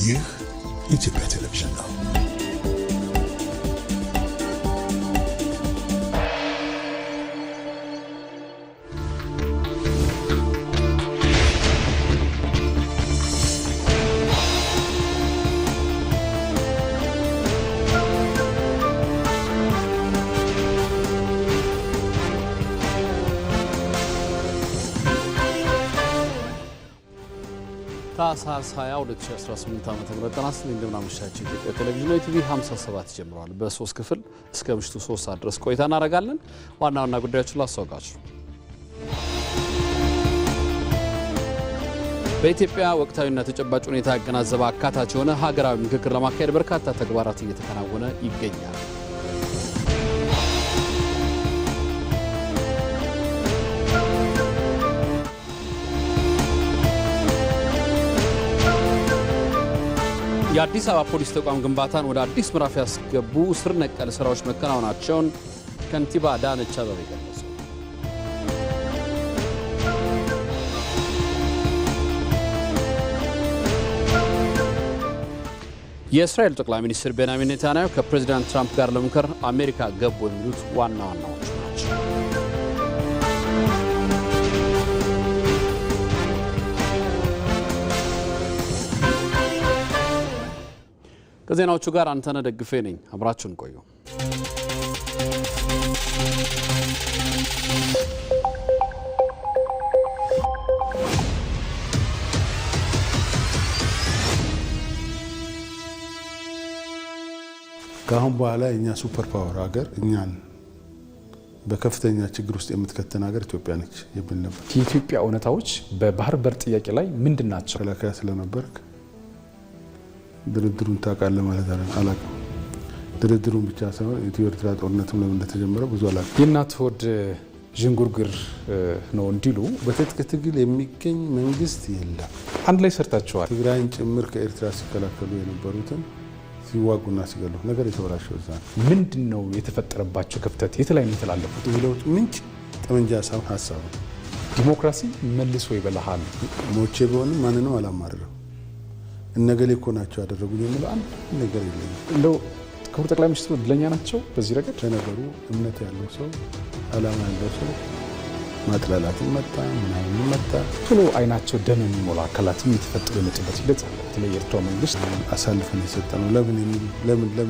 ይህ የኢትዮጵያ ቴሌቪዥን ነው። ታህሳስ 20 2018 ዓ.ም ተናስተን እንደምናመሻችሁ ኢትዮጵያ ቴሌቪዥን ኢቲቪ 57 ጀምሯል። በ3 ክፍል እስከ ምሽቱ 3 ሰዓት ድረስ ቆይታ እናደርጋለን። ዋና ዋና ጉዳዮችን ላስታውቃችሁ። በኢትዮጵያ ወቅታዊና ተጨባጭ ሁኔታ ያገናዘበ አካታች የሆነ ሀገራዊ ምክክር ለማካሄድ በርካታ ተግባራት እየተከናወነ ይገኛል። የአዲስ አበባ ፖሊስ ተቋም ግንባታን ወደ አዲስ ምዕራፍ ያስገቡ ስር ነቀል ስራዎች መከናወናቸውን ከንቲባ አዳነች አቤቤ ገለጹ። የእስራኤል ጠቅላይ ሚኒስትር ቤንያሚን ኔታንያሁ ከፕሬዚዳንት ትራምፕ ጋር ለመምከር አሜሪካ ገቡ የሚሉት ዋና ዋናዎቹ ናቸው። ከዜናዎቹ ጋር አንተነህ ደግፌ ነኝ። አብራችሁን ቆዩ። ከአሁን በኋላ የኛ ሱፐር ፓወር ሀገር እኛን በከፍተኛ ችግር ውስጥ የምትከተን ሀገር ኢትዮጵያ ነች የሚል ነበር። የኢትዮጵያ እውነታዎች በባህር በር ጥያቄ ላይ ምንድን ናቸው? መከላከያ ስለነበርክ ድርድሩን ታውቃለህ ማለት አላውቅም። ድርድሩን ብቻ ሳይሆን የኢትዮ ኤርትራ ጦርነትም ለምን እንደተጀመረ ብዙ አላውቅም። የእናት ሆድ ዥንጉርጉር ነው እንዲሉ በትጥቅ ትግል የሚገኝ መንግስት የለም። አንድ ላይ ሰርታችኋል። ትግራይን ጭምር ከኤርትራ ሲከላከሉ የነበሩትን ሲዋጉና ሲገሉ ነገር የተበላሸው እዛ ነው። ምንድን ነው የተፈጠረባቸው ክፍተት? የት ላይ ነው የተላለፉት? የለውጥ ምንጭ ጠመንጃ ሳይሆን ሀሳብ ነው። ዲሞክራሲ መልሶ ይበላሃል። ሞቼ ቢሆንም ማንንም አላማርረው። እነገሌ እኮ ናቸው ያደረጉኝ የሚለው አንድ ነገር የለም። እንደው ክቡር ጠቅላይ ሚኒስትሩ እድለኛ ናቸው በዚህ ረገድ። ለነገሩ እምነት ያለው ሰው አላማ ያለው ሰው ማጥላላትን መጣ ምናምን መጣ ቶሎ አይናቸው ደም የሚሞላ አካላትም የተፈጠሩ የመጡበት ሂደት አለ። በተለይ የኤርትራ መንግስት አሳልፈን የሰጠነው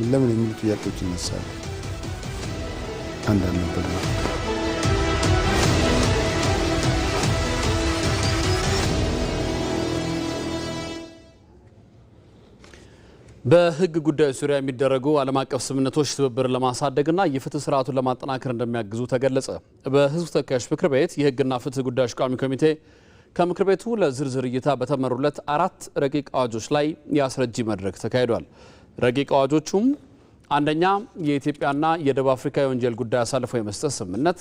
ለምን የሚሉ ጥያቄዎች ይነሳሉ። አንድ አልነበር ነው። በህግ ጉዳዮች ዙሪያ የሚደረጉ ዓለም አቀፍ ስምምነቶች ትብብር ለማሳደግና የፍትህ ስርዓቱን ለማጠናከር እንደሚያግዙ ተገለጸ። በህዝብ ተወካዮች ምክር ቤት የህግና ፍትህ ጉዳዮች ቋሚ ኮሚቴ ከምክር ቤቱ ለዝርዝር እይታ በተመሩለት 4 ረቂቅ አዋጆች ላይ የአስረጂ መድረክ ተካሂዷል። ረቂቅ አዋጆቹም አንደኛ የኢትዮጵያና የደቡብ አፍሪካ የወንጀል ጉዳይ አሳልፎ የመስጠት ስምምነት፣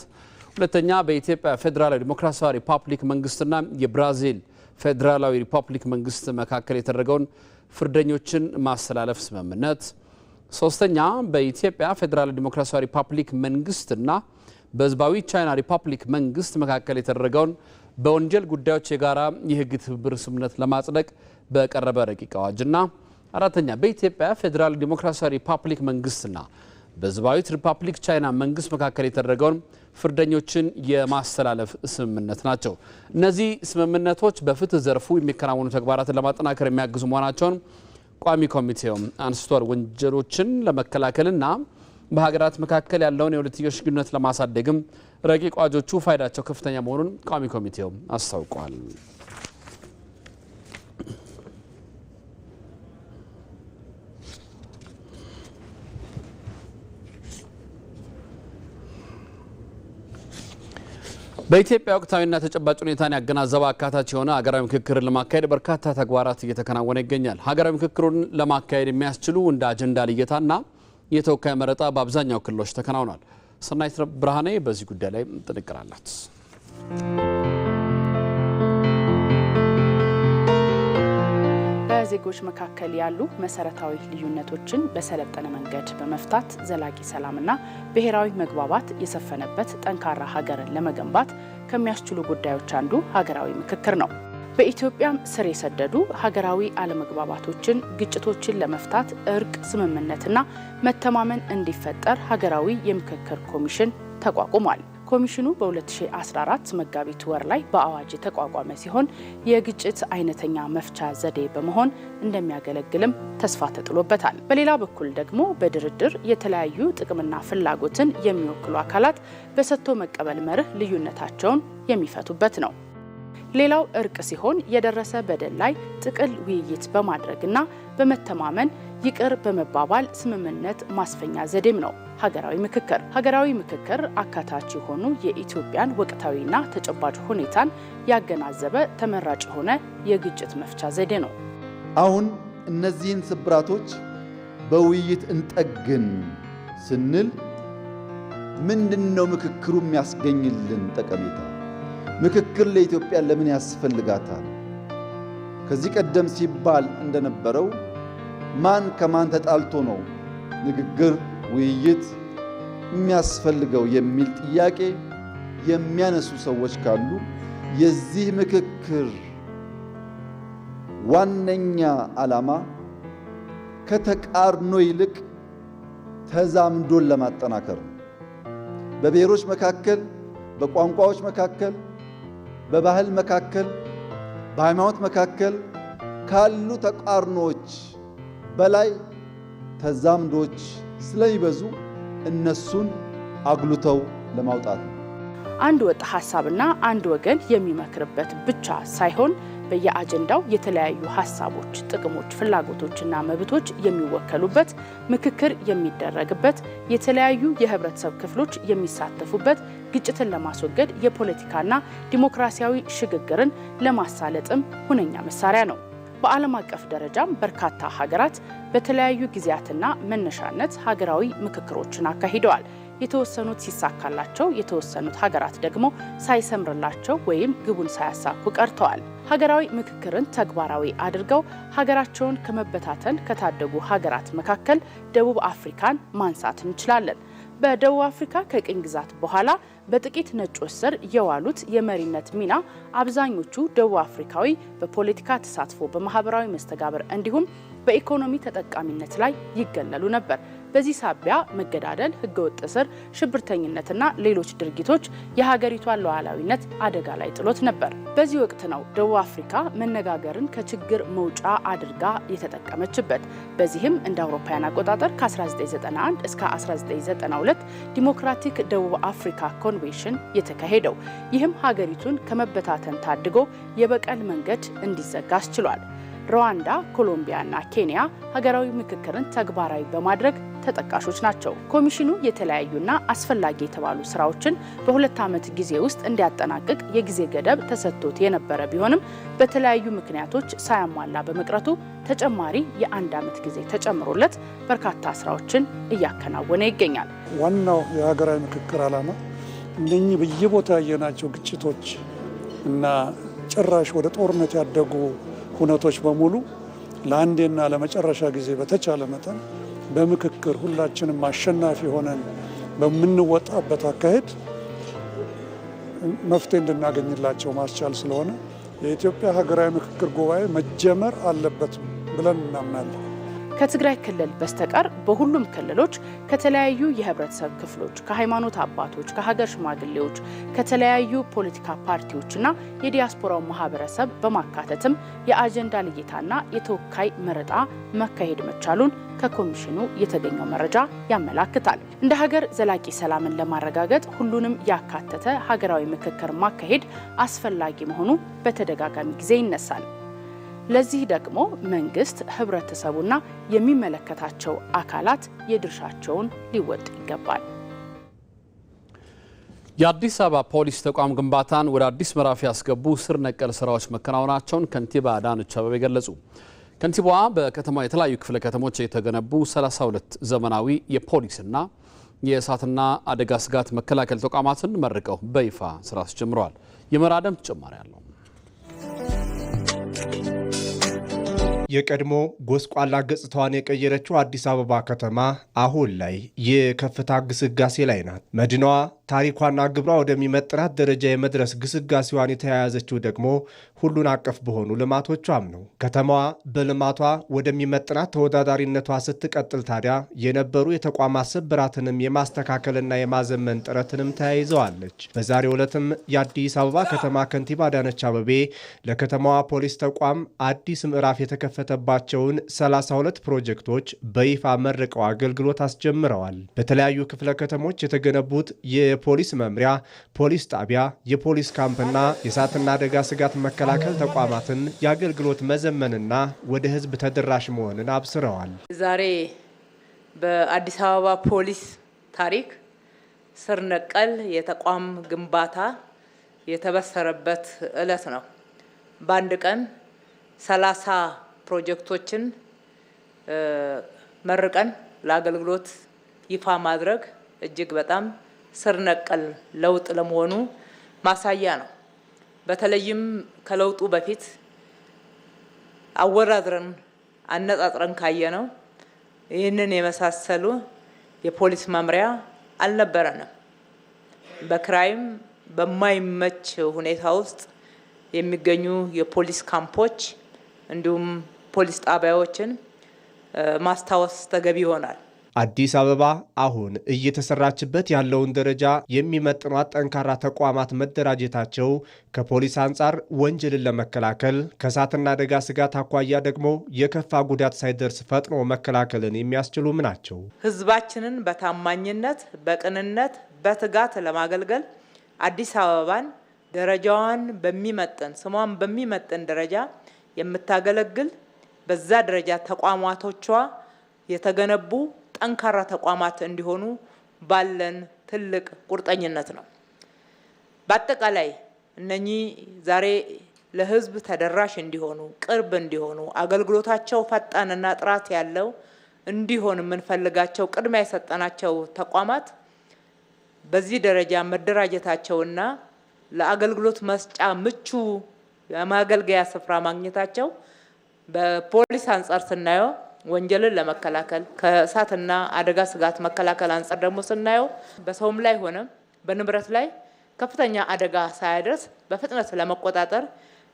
ሁለተኛ በኢትዮጵያ ፌዴራላዊ ዲሞክራሲያዊ ሪፐብሊክ መንግስትና የብራዚል ፌዴራላዊ ሪፐብሊክ መንግስት መካከል የተደረገውን ፍርደኞችን ማስተላለፍ ስምምነት፣ ሶስተኛ በኢትዮጵያ ፌዴራላዊ ዲሞክራሲያዊ ሪፐብሊክ መንግስትና በህዝባዊ ቻይና ሪፐብሊክ መንግስት መካከል የተደረገውን በወንጀል ጉዳዮች የጋራ የህግ ትብብር ስምምነት ለማጽደቅ በቀረበ ረቂቅ አዋጅና አራተኛ በኢትዮጵያ ፌዴራላዊ ዲሞክራሲያዊ ሪፐብሊክ መንግስትና በህዝባዊት ሪፐብሊክ ቻይና መንግስት መካከል የተደረገውን ፍርደኞችን የማስተላለፍ ስምምነት ናቸው። እነዚህ ስምምነቶች በፍትህ ዘርፉ የሚከናወኑ ተግባራትን ለማጠናከር የሚያግዙ መሆናቸውን ቋሚ ኮሚቴው አንስቷል። ወንጀሎችን ለመከላከልና በሀገራት መካከል ያለውን የሁለትዮሽ ግንኙነት ለማሳደግም ረቂቅ አዋጆቹ ፋይዳቸው ከፍተኛ መሆኑን ቋሚ ኮሚቴው አስታውቋል። በኢትዮጵያ ወቅታዊና ተጨባጭ ሁኔታን ያገናዘበ አካታች የሆነ ሀገራዊ ምክክርን ለማካሄድ በርካታ ተግባራት እየተከናወነ ይገኛል። ሀገራዊ ምክክሩን ለማካሄድ የሚያስችሉ እንደ አጀንዳ ልየታና የተወካይ መረጣ በአብዛኛው ክልሎች ተከናውኗል። ሰናይት ብርሃኔ በዚህ ጉዳይ ላይ ጥንቅር አላት። በዜጎች መካከል ያሉ መሰረታዊ ልዩነቶችን በሰለጠነ መንገድ በመፍታት ዘላቂ ሰላምና ብሔራዊ መግባባት የሰፈነበት ጠንካራ ሀገርን ለመገንባት ከሚያስችሉ ጉዳዮች አንዱ ሀገራዊ ምክክር ነው። በኢትዮጵያም ስር የሰደዱ ሀገራዊ አለመግባባቶችን፣ ግጭቶችን ለመፍታት እርቅ፣ ስምምነትና መተማመን እንዲፈጠር ሀገራዊ የምክክር ኮሚሽን ተቋቁሟል። ኮሚሽኑ በ2014 መጋቢት ወር ላይ በአዋጅ የተቋቋመ ሲሆን የግጭት አይነተኛ መፍቻ ዘዴ በመሆን እንደሚያገለግልም ተስፋ ተጥሎበታል። በሌላ በኩል ደግሞ በድርድር የተለያዩ ጥቅምና ፍላጎትን የሚወክሉ አካላት በሰጥቶ መቀበል መርህ ልዩነታቸውን የሚፈቱበት ነው። ሌላው እርቅ ሲሆን የደረሰ በደል ላይ ጥቅል ውይይት በማድረግና በመተማመን ይቅር በመባባል ስምምነት ማስፈኛ ዘዴም ነው ሀገራዊ ምክክር። ሀገራዊ ምክክር አካታች የሆኑ የኢትዮጵያን ወቅታዊና ተጨባጭ ሁኔታን ያገናዘበ ተመራጭ የሆነ የግጭት መፍቻ ዘዴ ነው። አሁን እነዚህን ስብራቶች በውይይት እንጠግን ስንል ምንድነው ምክክሩ የሚያስገኝልን ጠቀሜታ? ምክክር ለኢትዮጵያ ለምን ያስፈልጋታል? ከዚህ ቀደም ሲባል እንደነበረው ማን ከማን ተጣልቶ ነው ንግግር ውይይት የሚያስፈልገው የሚል ጥያቄ የሚያነሱ ሰዎች ካሉ የዚህ ምክክር ዋነኛ ዓላማ ከተቃርኖ ይልቅ ተዛምዶን ለማጠናከር ነው። በብሔሮች መካከል፣ በቋንቋዎች መካከል፣ በባህል መካከል፣ በሃይማኖት መካከል ካሉ ተቃርኖች በላይ ተዛምዶች ስለሚበዙ እነሱን አጉልተው ለማውጣት ነው። አንድ ወጥ ሐሳብና አንድ ወገን የሚመክርበት ብቻ ሳይሆን በየአጀንዳው የተለያዩ ሐሳቦች፣ ጥቅሞች፣ ፍላጎቶችና መብቶች የሚወከሉበት፣ ምክክር የሚደረግበት፣ የተለያዩ የህብረተሰብ ክፍሎች የሚሳተፉበት፣ ግጭትን ለማስወገድ የፖለቲካና ዲሞክራሲያዊ ሽግግርን ለማሳለጥም ሁነኛ መሳሪያ ነው። በዓለም አቀፍ ደረጃም በርካታ ሀገራት በተለያዩ ጊዜያትና መነሻነት ሀገራዊ ምክክሮችን አካሂደዋል። የተወሰኑት ሲሳካላቸው፣ የተወሰኑት ሀገራት ደግሞ ሳይሰምርላቸው ወይም ግቡን ሳያሳኩ ቀርተዋል። ሀገራዊ ምክክርን ተግባራዊ አድርገው ሀገራቸውን ከመበታተን ከታደጉ ሀገራት መካከል ደቡብ አፍሪካን ማንሳት እንችላለን። በደቡብ አፍሪካ ከቅኝ ግዛት በኋላ በጥቂት ነጮች ስር የዋሉት የመሪነት ሚና አብዛኞቹ ደቡብ አፍሪካዊ በፖለቲካ ተሳትፎ፣ በማህበራዊ መስተጋብር እንዲሁም በኢኮኖሚ ተጠቃሚነት ላይ ይገለሉ ነበር። በዚህ ሳቢያ መገዳደል፣ ህገወጥ እስር፣ ሽብርተኝነትና ሌሎች ድርጊቶች የሀገሪቷን ሉዓላዊነት አደጋ ላይ ጥሎት ነበር። በዚህ ወቅት ነው ደቡብ አፍሪካ መነጋገርን ከችግር መውጫ አድርጋ የተጠቀመችበት። በዚህም እንደ አውሮፓውያን አቆጣጠር ከ1991 እስከ 1992 ዲሞክራቲክ ደቡብ አፍሪካ ኮንቬንሽን የተካሄደው። ይህም ሀገሪቱን ከመበታተን ታድጎ የበቀል መንገድ እንዲዘጋ አስችሏል። ሩዋንዳ፣ ኮሎምቢያና ኬንያ ሀገራዊ ምክክርን ተግባራዊ በማድረግ ተጠቃሾች ናቸው። ኮሚሽኑ የተለያዩና አስፈላጊ የተባሉ ስራዎችን በ2 ዓመት ጊዜ ውስጥ እንዲያጠናቅቅ የጊዜ ገደብ ተሰጥቶት የነበረ ቢሆንም በተለያዩ ምክንያቶች ሳያሟላ በመቅረቱ ተጨማሪ የ1 ዓመት ጊዜ ተጨምሮለት በርካታ ስራዎችን እያከናወነ ይገኛል። ዋናው የሀገራዊ ምክክር ዓላማ እነኚህ በየቦታ ያየናቸው ግጭቶች እና ጭራሽ ወደ ጦርነት ያደጉ ሁነቶች በሙሉ ለአንዴና ለመጨረሻ ጊዜ በተቻለ መጠን በምክክር ሁላችንም አሸናፊ ሆነን በምንወጣበት አካሄድ መፍትሄ እንድናገኝላቸው ማስቻል ስለሆነ የኢትዮጵያ ሀገራዊ ምክክር ጉባኤ መጀመር አለበት ብለን እናምናለን። ከትግራይ ክልል በስተቀር በሁሉም ክልሎች ከተለያዩ የህብረተሰብ ክፍሎች፣ ከሃይማኖት አባቶች፣ ከሀገር ሽማግሌዎች፣ ከተለያዩ ፖለቲካ ፓርቲዎችና የዲያስፖራው ማህበረሰብ በማካተትም የአጀንዳ ልየታና የተወካይ መረጣ መካሄድ መቻሉን ከኮሚሽኑ የተገኘው መረጃ ያመላክታል። እንደ ሀገር ዘላቂ ሰላምን ለማረጋገጥ ሁሉንም ያካተተ ሀገራዊ ምክክር ማካሄድ አስፈላጊ መሆኑ በተደጋጋሚ ጊዜ ይነሳል። ለዚህ ደግሞ መንግስት፣ ህብረተሰቡና የሚመለከታቸው አካላት የድርሻቸውን ሊወጡ ይገባል። የአዲስ አበባ ፖሊስ ተቋም ግንባታን ወደ አዲስ ምዕራፍ ያስገቡ ስር ነቀል ስራዎች መከናወናቸውን ከንቲባ አዳነች አቤቤ ገለጹ። ከንቲባዋ በከተማ የተለያዩ ክፍለ ከተሞች የተገነቡ 32 ዘመናዊ የፖሊስና የእሳትና አደጋ ስጋት መከላከል ተቋማትን መርቀው በይፋ ስራ አስጀምረዋል። የመራደም ተጨማሪ አለው። የቀድሞ ጎስቋላ ገጽታዋን የቀየረችው አዲስ አበባ ከተማ አሁን ላይ የከፍታ ግስጋሴ ላይ ናት። መዲናዋ ታሪኳና ግብሯ ወደሚመጥራት ደረጃ የመድረስ ግስጋሴዋን የተያያዘችው ደግሞ ሁሉን አቀፍ በሆኑ ልማቶቿም ነው። ከተማዋ በልማቷ ወደሚመጥራት ተወዳዳሪነቷ ስትቀጥል ታዲያ የነበሩ የተቋማት ስብራትንም የማስተካከልና የማዘመን ጥረትንም ተያይዘዋለች። በዛሬው ዕለትም የአዲስ አበባ ከተማ ከንቲባ አዳነች አቤቤ ለከተማዋ ፖሊስ ተቋም አዲስ ምዕራፍ የተከፈተባቸውን 32 ፕሮጀክቶች በይፋ መርቀው አገልግሎት አስጀምረዋል። በተለያዩ ክፍለ ከተሞች የተገነቡት የፖሊስ መምሪያ፣ ፖሊስ ጣቢያ፣ የፖሊስ ካምፕና የእሳትና አደጋ ስጋት መከላከል ተቋማትን የአገልግሎት መዘመንና ወደ ሕዝብ ተደራሽ መሆንን አብስረዋል። ዛሬ በአዲስ አበባ ፖሊስ ታሪክ ስር ነቀል የተቋም ግንባታ የተበሰረበት ዕለት ነው። በአንድ ቀን 30 ፕሮጀክቶችን መርቀን ለአገልግሎት ይፋ ማድረግ እጅግ በጣም ስር ነቀል ለውጥ ለመሆኑ ማሳያ ነው። በተለይም ከለውጡ በፊት አወራድረን አነጻጽረን ካየነው ይህንን የመሳሰሉ የፖሊስ መምሪያ አልነበረንም። በክራይም በማይመች ሁኔታ ውስጥ የሚገኙ የፖሊስ ካምፖች እንዲሁም ፖሊስ ጣቢያዎችን ማስታወስ ተገቢ ይሆናል። አዲስ አበባ አሁን እየተሰራችበት ያለውን ደረጃ የሚመጥኗት ጠንካራ ተቋማት መደራጀታቸው ከፖሊስ አንጻር ወንጀልን ለመከላከል ከእሳትና አደጋ ስጋት አኳያ ደግሞ የከፋ ጉዳት ሳይደርስ ፈጥኖ መከላከልን የሚያስችሉም ናቸው። ሕዝባችንን በታማኝነት በቅንነት በትጋት ለማገልገል አዲስ አበባን ደረጃዋን በሚመጥን ስሟን በሚመጥን ደረጃ የምታገለግል በዛ ደረጃ ተቋማቶቿ የተገነቡ ጠንካራ ተቋማት እንዲሆኑ ባለን ትልቅ ቁርጠኝነት ነው። በአጠቃላይ እነኚህ ዛሬ ለሕዝብ ተደራሽ እንዲሆኑ ቅርብ እንዲሆኑ አገልግሎታቸው ፈጣንና ጥራት ያለው እንዲሆን የምንፈልጋቸው ቅድሚያ የሰጠናቸው ተቋማት በዚህ ደረጃ መደራጀታቸውና ለአገልግሎት መስጫ ምቹ የማገልገያ ስፍራ ማግኘታቸው በፖሊስ አንጻር ስናየው ወንጀልን ለመከላከል ከእሳትና አደጋ ስጋት መከላከል አንጻር ደግሞ ስናየው በሰውም ላይ ሆነ በንብረት ላይ ከፍተኛ አደጋ ሳይደርስ በፍጥነት ለመቆጣጠር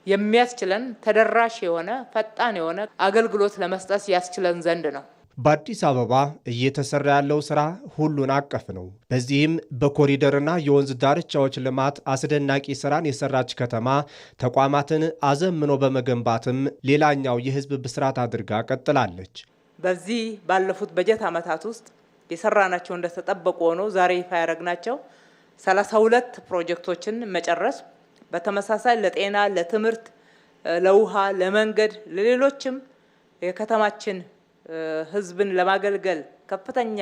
የሚያስችለን ተደራሽ የሆነ ፈጣን የሆነ አገልግሎት ለመስጠት ያስችለን ዘንድ ነው። በአዲስ አበባ እየተሰራ ያለው ስራ ሁሉን አቀፍ ነው። በዚህም በኮሪደርና የወንዝ ዳርቻዎች ልማት አስደናቂ ስራን የሰራች ከተማ ተቋማትን አዘምኖ በመገንባትም ሌላኛው የህዝብ ብስራት አድርጋ ቀጥላለች። በዚህ ባለፉት በጀት ዓመታት ውስጥ የሰራናቸው እንደተጠበቁ ሆኖ ዛሬ ይፋ ያደረግናቸው 32 ፕሮጀክቶችን መጨረስ በተመሳሳይ ለጤና፣ ለትምህርት፣ ለውሃ፣ ለመንገድ፣ ለሌሎችም የከተማችን ህዝብን ለማገልገል ከፍተኛ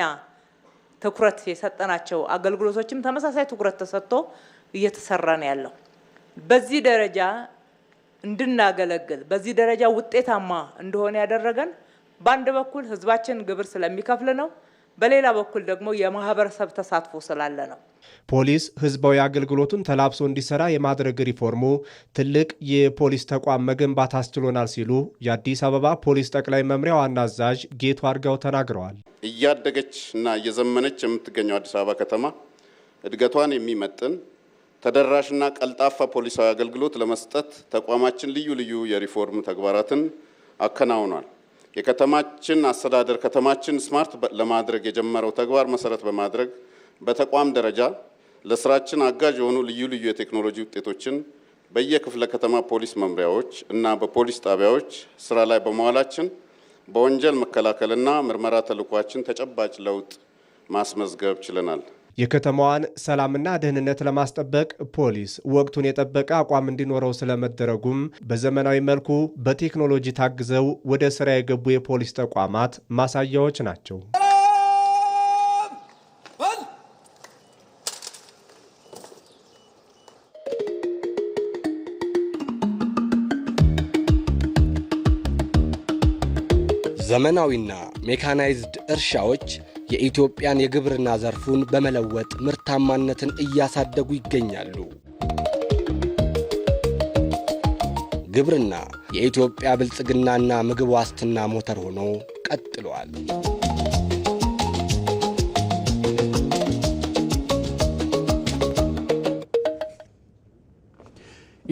ትኩረት የሰጠናቸው አገልግሎቶችም ተመሳሳይ ትኩረት ተሰጥቶ እየተሰራ ነው ያለው። በዚህ ደረጃ እንድናገለግል በዚህ ደረጃ ውጤታማ እንደሆነ ያደረገን በአንድ በኩል ህዝባችን ግብር ስለሚከፍል ነው፣ በሌላ በኩል ደግሞ የማህበረሰብ ተሳትፎ ስላለ ነው። ፖሊስ ህዝባዊ አገልግሎቱን ተላብሶ እንዲሰራ የማድረግ ሪፎርሙ ትልቅ የፖሊስ ተቋም መገንባት አስችሎናል ሲሉ የአዲስ አበባ ፖሊስ ጠቅላይ መምሪያ ዋና አዛዥ ጌቱ አርጋው ተናግረዋል። እያደገች እና እየዘመነች የምትገኘው አዲስ አበባ ከተማ እድገቷን የሚመጥን ተደራሽና ቀልጣፋ ፖሊሳዊ አገልግሎት ለመስጠት ተቋማችን ልዩ ልዩ የሪፎርም ተግባራትን አከናውኗል። የከተማችን አስተዳደር ከተማችን ስማርት ለማድረግ የጀመረው ተግባር መሰረት በማድረግ በተቋም ደረጃ ለስራችን አጋዥ የሆኑ ልዩ ልዩ የቴክኖሎጂ ውጤቶችን በየክፍለ ከተማ ፖሊስ መምሪያዎች እና በፖሊስ ጣቢያዎች ስራ ላይ በመዋላችን በወንጀል መከላከልና ምርመራ ተልዕኳችን ተጨባጭ ለውጥ ማስመዝገብ ችለናል። የከተማዋን ሰላምና ደህንነት ለማስጠበቅ ፖሊስ ወቅቱን የጠበቀ አቋም እንዲኖረው ስለመደረጉም በዘመናዊ መልኩ በቴክኖሎጂ ታግዘው ወደ ስራ የገቡ የፖሊስ ተቋማት ማሳያዎች ናቸው። ዘመናዊና ሜካናይዝድ እርሻዎች የኢትዮጵያን የግብርና ዘርፉን በመለወጥ ምርታማነትን እያሳደጉ ይገኛሉ። ግብርና የኢትዮጵያ ብልጽግናና ምግብ ዋስትና ሞተር ሆኖ ቀጥሏል።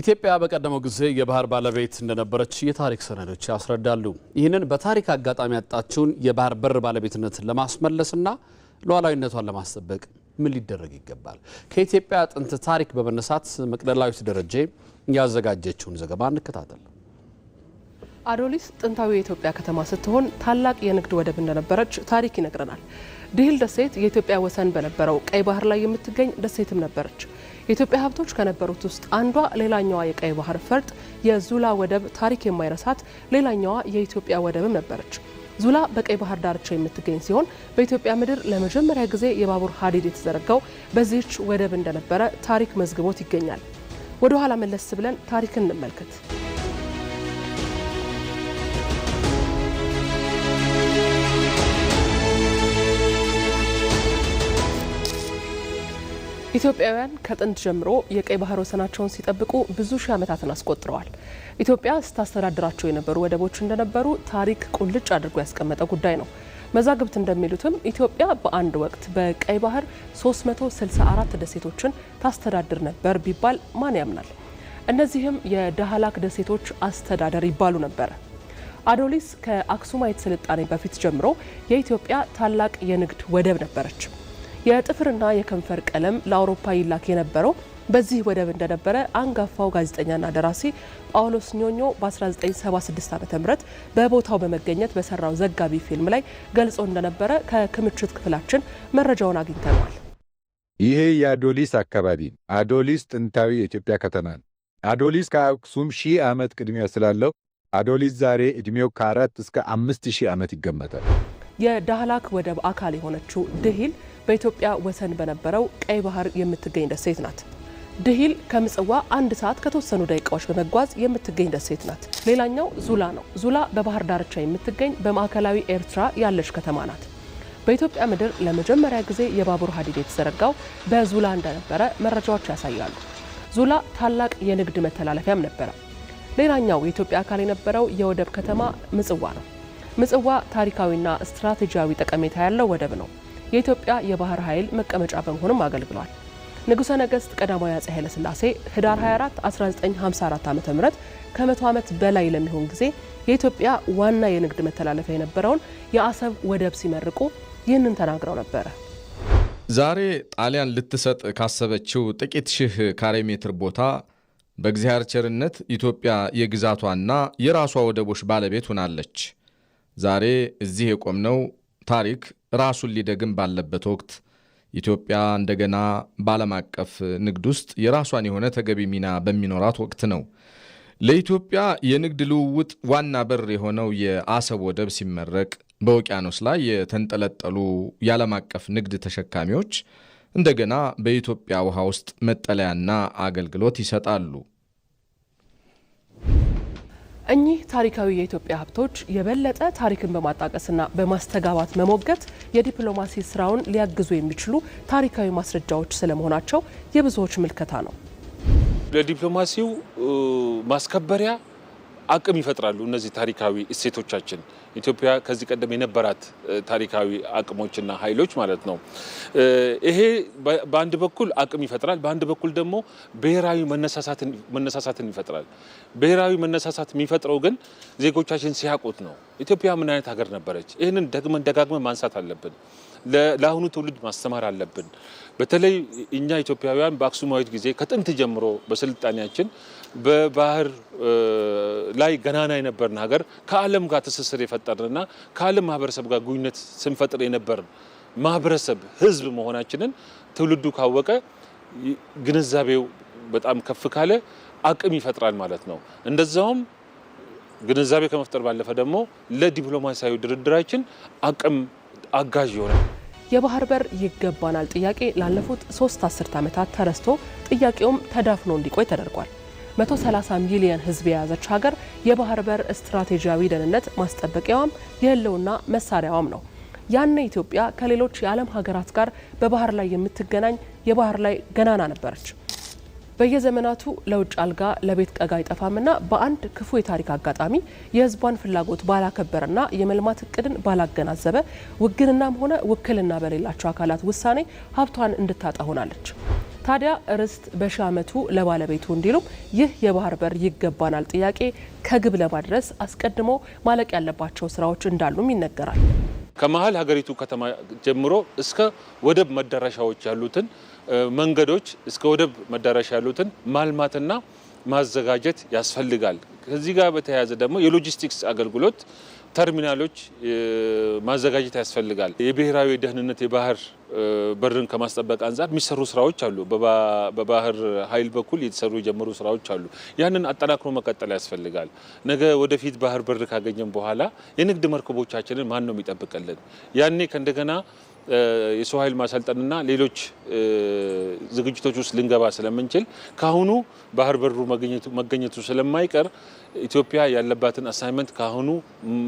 ኢትዮጵያ በቀደመው ጊዜ የባህር ባለቤት እንደነበረች የታሪክ ሰነዶች ያስረዳሉ። ይህንን በታሪክ አጋጣሚ ያጣችውን የባህር በር ባለቤትነት ለማስመለስና ሉዓላዊነቷን ለማስጠበቅ ምን ሊደረግ ይገባል? ከኢትዮጵያ ጥንት ታሪክ በመነሳት መቅደላዊት ደረጀ ያዘጋጀችውን ዘገባ እንከታተል። አዶሊስ ጥንታዊ የኢትዮጵያ ከተማ ስትሆን ታላቅ የንግድ ወደብ እንደነበረች ታሪክ ይነግረናል። ድሂል ደሴት የኢትዮጵያ ወሰን በነበረው ቀይ ባህር ላይ የምትገኝ ደሴትም ነበረች። የኢትዮጵያ ሀብቶች ከነበሩት ውስጥ አንዷ ሌላኛዋ የቀይ ባህር ፈርጥ የዙላ ወደብ ታሪክ የማይረሳት ሌላኛዋ የኢትዮጵያ ወደብም ነበረች። ዙላ በቀይ ባህር ዳርቻ የምትገኝ ሲሆን በኢትዮጵያ ምድር ለመጀመሪያ ጊዜ የባቡር ሀዲድ የተዘረጋው በዚህች ወደብ እንደነበረ ታሪክ መዝግቦት ይገኛል። ወደ ኋላ መለስ ብለን ታሪክን እንመልከት። ኢትዮጵያውያን ከጥንት ጀምሮ የቀይ ባህር ወሰናቸውን ሲጠብቁ ብዙ ሺህ ዓመታትን አስቆጥረዋል። ኢትዮጵያ ስታስተዳድራቸው የነበሩ ወደቦች እንደነበሩ ታሪክ ቁልጭ አድርጎ ያስቀመጠ ጉዳይ ነው። መዛግብት እንደሚሉትም ኢትዮጵያ በአንድ ወቅት በቀይ ባህር 364 ደሴቶችን ታስተዳድር ነበር ቢባል ማን ያምናል? እነዚህም የዳህላክ ደሴቶች አስተዳደር ይባሉ ነበር። አዶሊስ ከአክሱማይት ስልጣኔ በፊት ጀምሮ የኢትዮጵያ ታላቅ የንግድ ወደብ ነበረች። የጥፍርና የከንፈር ቀለም ለአውሮፓ ይላክ የነበረው በዚህ ወደብ እንደነበረ አንጋፋው ጋዜጠኛና ደራሲ ጳውሎስ ኞኞ በ1976 ዓ.ም በቦታው በመገኘት በሰራው ዘጋቢ ፊልም ላይ ገልጾ እንደነበረ ከክምችት ክፍላችን መረጃውን አግኝተናል። ይሄ የአዶሊስ አካባቢ አዶሊስ ጥንታዊ የኢትዮጵያ ከተማ ነው። አዶሊስ ከአክሱም 1000 ዓመት ቅድሚያ ስላለው አዶሊስ ዛሬ እድሜው ከ4 እስከ 5000 ዓመት ይገመታል። የዳህላክ ወደብ አካል የሆነችው ድሂል በኢትዮጵያ ወሰን በነበረው ቀይ ባህር የምትገኝ ደሴት ናት። ድሂል ከምጽዋ 1 ሰዓት ከተወሰኑ ደቂቃዎች በመጓዝ የምትገኝ ደሴት ናት። ሌላኛው ዙላ ነው። ዙላ በባህር ዳርቻ የምትገኝ በማዕከላዊ ኤርትራ ያለች ከተማ ናት። በኢትዮጵያ ምድር ለመጀመሪያ ጊዜ የባቡር ሀዲድ የተዘረጋው በዙላ እንደነበረ መረጃዎች ያሳያሉ። ዙላ ታላቅ የንግድ መተላለፊያም ነበረ። ሌላኛው የኢትዮጵያ አካል የነበረው የወደብ ከተማ ምጽዋ ነው። ምጽዋ ታሪካዊና ስትራቴጂያዊ ጠቀሜታ ያለው ወደብ ነው። የኢትዮጵያ የባህር ኃይል መቀመጫ በመሆንም አገልግሏል። ንጉሠ ነገሥት ቀዳማዊ አፄ ኃይለ ሥላሴ ህዳር 24 1954 ዓ.ም ከ100 ዓመት በላይ ለሚሆን ጊዜ የኢትዮጵያ ዋና የንግድ መተላለፊያ የነበረውን የአሰብ ወደብ ሲመርቁ ይህንን ተናግረው ነበረ። ዛሬ ጣሊያን ልትሰጥ ካሰበችው ጥቂት ሺህ ካሬ ሜትር ቦታ በእግዚአብሔር ቸርነት ኢትዮጵያ የግዛቷና የራሷ ወደቦች ባለቤት ሆናለች። ዛሬ እዚህ የቆምነው ታሪክ ራሱን ሊደግም ባለበት ወቅት ኢትዮጵያ እንደገና በዓለም አቀፍ ንግድ ውስጥ የራሷን የሆነ ተገቢ ሚና በሚኖራት ወቅት ነው። ለኢትዮጵያ የንግድ ልውውጥ ዋና በር የሆነው የአሰብ ወደብ ሲመረቅ በውቅያኖስ ላይ የተንጠለጠሉ የዓለም አቀፍ ንግድ ተሸካሚዎች እንደገና በኢትዮጵያ ውሃ ውስጥ መጠለያና አገልግሎት ይሰጣሉ። እኚህ ታሪካዊ የኢትዮጵያ ሀብቶች የበለጠ ታሪክን በማጣቀስና በማስተጋባት መሞገት የዲፕሎማሲ ስራውን ሊያግዙ የሚችሉ ታሪካዊ ማስረጃዎች ስለመሆናቸው የብዙዎች ምልከታ ነው። ለዲፕሎማሲው ማስከበሪያ አቅም ይፈጥራሉ እነዚህ ታሪካዊ እሴቶቻችን። ኢትዮጵያ ከዚህ ቀደም የነበራት ታሪካዊ አቅሞችና ኃይሎች ማለት ነው። ይሄ በአንድ በኩል አቅም ይፈጥራል፣ በአንድ በኩል ደግሞ ብሔራዊ መነሳሳትን ይፈጥራል። ብሔራዊ መነሳሳት የሚፈጥረው ግን ዜጎቻችን ሲያውቁት ነው። ኢትዮጵያ ምን አይነት ሀገር ነበረች? ይህንን ደጋግመን ማንሳት አለብን። ለአሁኑ ትውልድ ማስተማር አለብን። በተለይ እኛ ኢትዮጵያውያን በአክሱማዊት ጊዜ ከጥንት ጀምሮ በስልጣኔያችን በባህር ላይ ገናና የነበርን ሀገር ከዓለም ጋር ትስስር የፈጠርንና ከዓለም ማህበረሰብ ጋር ግንኙነት ስንፈጥር የነበርን ማህበረሰብ ህዝብ መሆናችንን ትውልዱ ካወቀ ግንዛቤው በጣም ከፍ ካለ አቅም ይፈጥራል ማለት ነው። እንደዛውም ግንዛቤ ከመፍጠር ባለፈ ደግሞ ለዲፕሎማሲያዊ ድርድራችን አቅም አጋዥ ይሆናል። የባህር በር ይገባናል ጥያቄ ላለፉት 3 አስርት ዓመታት ተረስቶ ጥያቄውም ተዳፍኖ እንዲቆይ ተደርጓል። 130 ሚሊዮን ህዝብ የያዘች ሀገር የባህር በር ስትራቴጂያዊ ደህንነት ማስጠበቂያዋም የህልውና መሳሪያዋም ነው። ያኔ ኢትዮጵያ ከሌሎች የዓለም ሀገራት ጋር በባህር ላይ የምትገናኝ የባህር ላይ ገናና ነበረች። በየዘመናቱ ለውጭ አልጋ ለቤት ቀጋ አይጠፋምና በአንድ ክፉ የታሪክ አጋጣሚ የህዝቧን ፍላጎት ባላከበረና የመልማት እቅድን ባላገናዘበ ውግንናም ሆነ ውክልና በሌላቸው አካላት ውሳኔ ሀብቷን እንድታጣ ሆናለች። ታዲያ ርስት በሺህ ዓመቱ ለባለቤቱ እንዲሉም ይህ የባህር በር ይገባናል ጥያቄ ከግብ ለማድረስ አስቀድሞ ማለቅ ያለባቸው ስራዎች እንዳሉም ይነገራል። ከመሀል ሀገሪቱ ከተማ ጀምሮ እስከ ወደብ መዳረሻዎች ያሉትን መንገዶች እስከ ወደብ መዳረሻ ያሉትን ማልማትና ማዘጋጀት ያስፈልጋል። ከዚህ ጋር በተያያዘ ደግሞ የሎጂስቲክስ አገልግሎት ተርሚናሎች ማዘጋጀት ያስፈልጋል። የብሔራዊ ደህንነት የባህር በርን ከማስጠበቅ አንፃር የሚሰሩ ስራዎች አሉ። በባህር ኃይል በኩል የተሰሩ የጀመሩ ስራዎች አሉ። ያንን አጠናክሮ መቀጠል ያስፈልጋል። ነገ ወደፊት ባህር በር ካገኘን በኋላ የንግድ መርከቦቻችንን ማን ነው የሚጠብቅልን? ያኔ ከእንደገና የሰው ኃይል ማሰልጠንና ሌሎች ዝግጅቶች ውስጥ ልንገባ ስለምንችል ካሁኑ ባህር በሩ መገኘቱ ስለማይቀር ኢትዮጵያ ያለባትን አሳይመንት ካሁኑ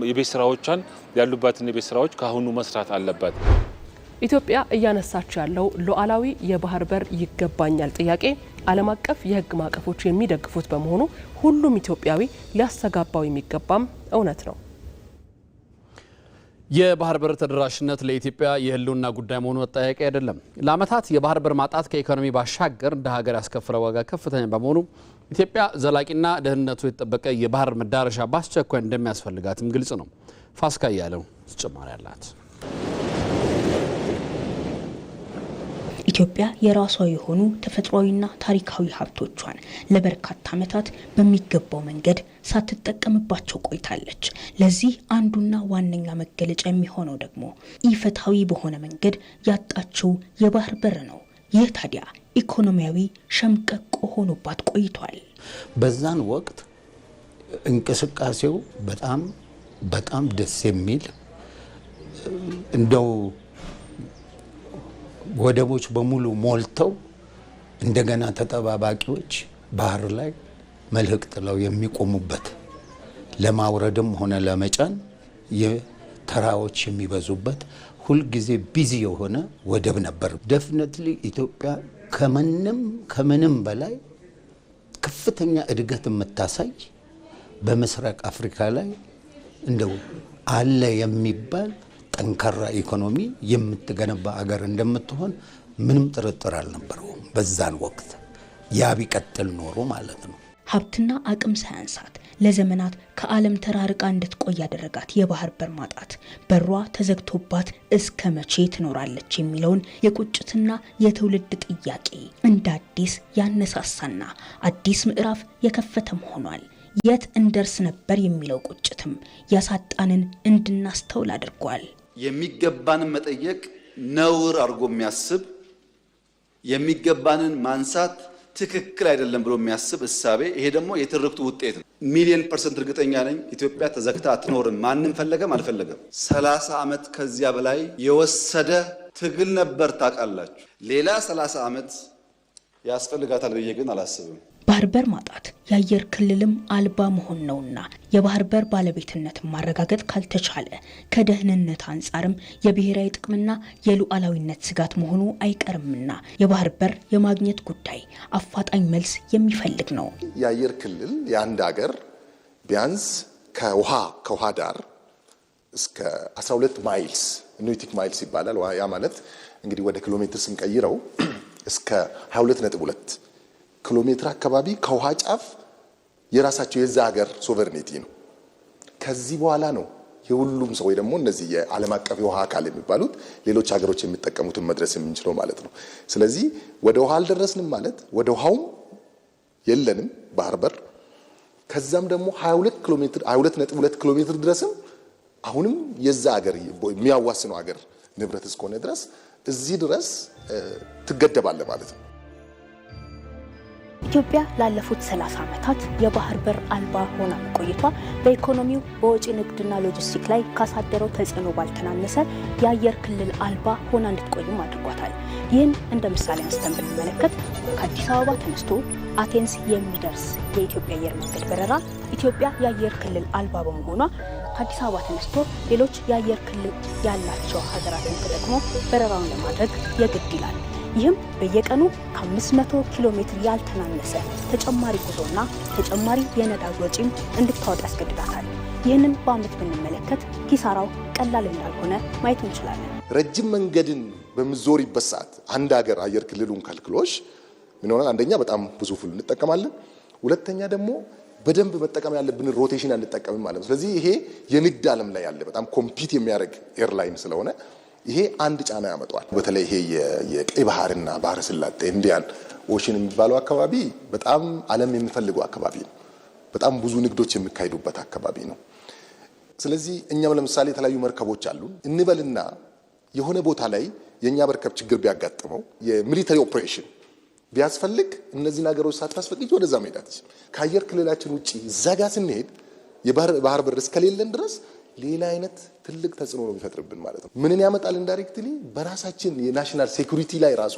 የቤት ስራዎቿን ያሉባትን የቤት ስራዎች ካሁኑ መስራት አለባት። ኢትዮጵያ እያነሳች ያለው ሉዓላዊ የባህር በር ይገባኛል ጥያቄ ዓለም አቀፍ የሕግ ማዕቀፎች የሚደግፉት በመሆኑ ሁሉም ኢትዮጵያዊ ሊያስተጋባው የሚገባም እውነት ነው። የባህር በር ተደራሽነት ለኢትዮጵያ የህልውና ጉዳይ መሆኑ አጠያያቂ አይደለም። ለዓመታት የባህር በር ማጣት ከኢኮኖሚ ባሻገር እንደ ሀገር ያስከፈለ ዋጋ ከፍተኛ በመሆኑ ኢትዮጵያ ዘላቂና ደህንነቱ የተጠበቀ የባህር መዳረሻ በአስቸኳይ እንደሚያስፈልጋትም ግልጽ ነው። ፋስካ እያለው ተጨማሪ አላት። ኢትዮጵያ የራሷ የሆኑ ተፈጥሯዊና ታሪካዊ ሀብቶቿን ለበርካታ ዓመታት በሚገባው መንገድ ሳትጠቀምባቸው ቆይታለች። ለዚህ አንዱና ዋነኛ መገለጫ የሚሆነው ደግሞ ኢፍትሐዊ በሆነ መንገድ ያጣችው የባህር በር ነው። ይህ ታዲያ ኢኮኖሚያዊ ሸምቀቆ ሆኖባት ቆይቷል። በዛን ወቅት እንቅስቃሴው በጣም ደስ የሚል እንደው ወደቦች በሙሉ ሞልተው እንደገና ተጠባባቂዎች ባህር ላይ መልህቅ ጥለው የሚቆሙበት ለማውረድም ሆነ ለመጫን የተራዎች የሚበዙበት ሁልጊዜ ቢዚ የሆነ ወደብ ነበር። ደፍነትሊ ኢትዮጵያ ከምንም በላይ ከፍተኛ እድገት የምታሳይ በምስራቅ አፍሪካ ላይ እንደው አለ የሚባል ጠንካራ ኢኮኖሚ የምትገነባ አገር እንደምትሆን ምንም ጥርጥር አልነበረውም። በዛን ወቅት ያ ቢቀጥል ኖሮ ማለት ነው። ሀብትና አቅም ሳያንሳት ለዘመናት ከዓለም ተራርቃ እንድትቆይ ያደረጋት የባህር በር ማጣት በሯ ተዘግቶባት እስከ መቼ ትኖራለች የሚለውን የቁጭትና የትውልድ ጥያቄ እንደ አዲስ ያነሳሳና አዲስ ምዕራፍ የከፈተም ሆኗል። የት እንደርስ ነበር የሚለው ቁጭትም ያሳጣንን እንድናስተውል አድርጓል። የሚገባንን መጠየቅ ነውር አድርጎ የሚያስብ የሚገባንን ማንሳት ትክክል አይደለም ብሎ የሚያስብ እሳቤ፣ ይሄ ደግሞ የትርክቱ ውጤት ነው። ሚሊየን% እርግጠኛ ነኝ ኢትዮጵያ ተዘግታ አትኖርም። ማንም ፈለገም አልፈለገም 30 ዓመት ከዚያ በላይ የወሰደ ትግል ነበር። ታውቃላችሁ። ሌላ 30 ዓመት ያስፈልጋታል ብዬ ግን አላስብም። ባህር በር ማጣት የአየር ክልልም አልባ መሆን ነውና የባህር በር ባለቤትነት ማረጋገጥ ካልተቻለ ከደህንነት አንጻርም የብሔራዊ ጥቅምና የሉዓላዊነት ስጋት መሆኑ አይቀርምና የባህር በር የማግኘት ጉዳይ አፋጣኝ መልስ የሚፈልግ ነው። የአየር ክልል የአንድ ሀገር ቢያንስ ከውሃ ዳር እስከ 12 ማይልስ ኖቲክ ማይልስ ይባላል። ያ ማለት እንግዲህ ወደ ኪሎ ሜትር ስንቀይረው እስከ 22.2 ኪሎ ሜትር አካባቢ ከውሃ ጫፍ የራሳቸው የዛ ሀገር ሶቨርኒቲ ነው። ከዚህ በኋላ ነው የሁሉም ሰው ወይ ደግሞ እነዚህ የዓለም አቀፍ የውሃ አካል የሚባሉት ሌሎች ሀገሮች የሚጠቀሙትን መድረስ የምንችለው ማለት ነው። ስለዚህ ወደ ውሃ አልደረስንም ማለት ወደ ውሃውም የለንም ባህር በር፣ ከዛም ደግሞ 22.2 ኪሎ ሜትር ድረስም አሁንም የዛ ሀገር የሚያዋስነው ሀገር ንብረት እስከሆነ ድረስ እዚህ ድረስ ትገደባለ ማለት ነው። ኢትዮጵያ ላለፉት 30 ዓመታት የባህር በር አልባ ሆና መቆየቷ በኢኮኖሚው በወጪ ንግድና ሎጂስቲክ ላይ ካሳደረው ተጽዕኖ ባልተናነሰ የአየር ክልል አልባ ሆና እንድትቆይም አድርጓታል። ይህን እንደ ምሳሌ አንስተን ብንመለከት ከአዲስ አበባ ተነስቶ አቴንስ የሚደርስ የኢትዮጵያ አየር መንገድ በረራ ኢትዮጵያ የአየር ክልል አልባ በመሆኗ ከአዲስ አበባ ተነስቶ ሌሎች የአየር ክልል ያላቸው ሀገራትን ተጠቅሞ በረራውን ለማድረግ የግድ ይላል። ይህም በየቀኑ ከ500 ኪሎ ሜትር ያልተናነሰ ተጨማሪ ጉዞና ተጨማሪ የነዳጅ ወጪም እንድታወጣ ያስገድዳታል። ይህንን በአመት ብንመለከት ኪሳራው ቀላል እንዳልሆነ ማየት እንችላለን። ረጅም መንገድን በምዞሪበት ሰዓት አንድ ሀገር አየር ክልሉን ከልክሎሽ ምን ሆነ? አንደኛ በጣም ብዙ ፉል እንጠቀማለን። ሁለተኛ ደግሞ በደንብ መጠቀም ያለብን ሮቴሽን አንጠቀምም ማለት ነው። ስለዚህ ይሄ የንግድ ዓለም ላይ ያለ በጣም ኮምፒት የሚያደርግ ኤርላይን ስለሆነ ይሄ አንድ ጫና ያመጣዋል። በተለይ ይሄ የቀይ ባህርና ባህረ ሰላጤ ኢንዲያን ኦሽን የሚባለው አካባቢ በጣም ዓለም የሚፈልገው አካባቢ ነው። በጣም ብዙ ንግዶች የሚካሄዱበት አካባቢ ነው። ስለዚህ እኛም ለምሳሌ የተለያዩ መርከቦች አሉ እንበልና የሆነ ቦታ ላይ የኛ መርከብ ችግር ቢያጋጥመው የሚሊተሪ ኦፕሬሽን ቢያስፈልግ እነዚህ ነገሮች ሳታስፈልግ ወደዛ መሄዳት ከአየር ክልላችን ውጪ ዘጋ ስንሄድ የባህር በር እስከሌለን ድረስ ሌላ አይነት ትልቅ ተጽዕኖ ነው የሚፈጥርብን ማለት ነው። ምንን ያመጣል? ኢንዳይሬክትሊ በራሳችን የናሽናል ሴኩሪቲ ላይ ራሱ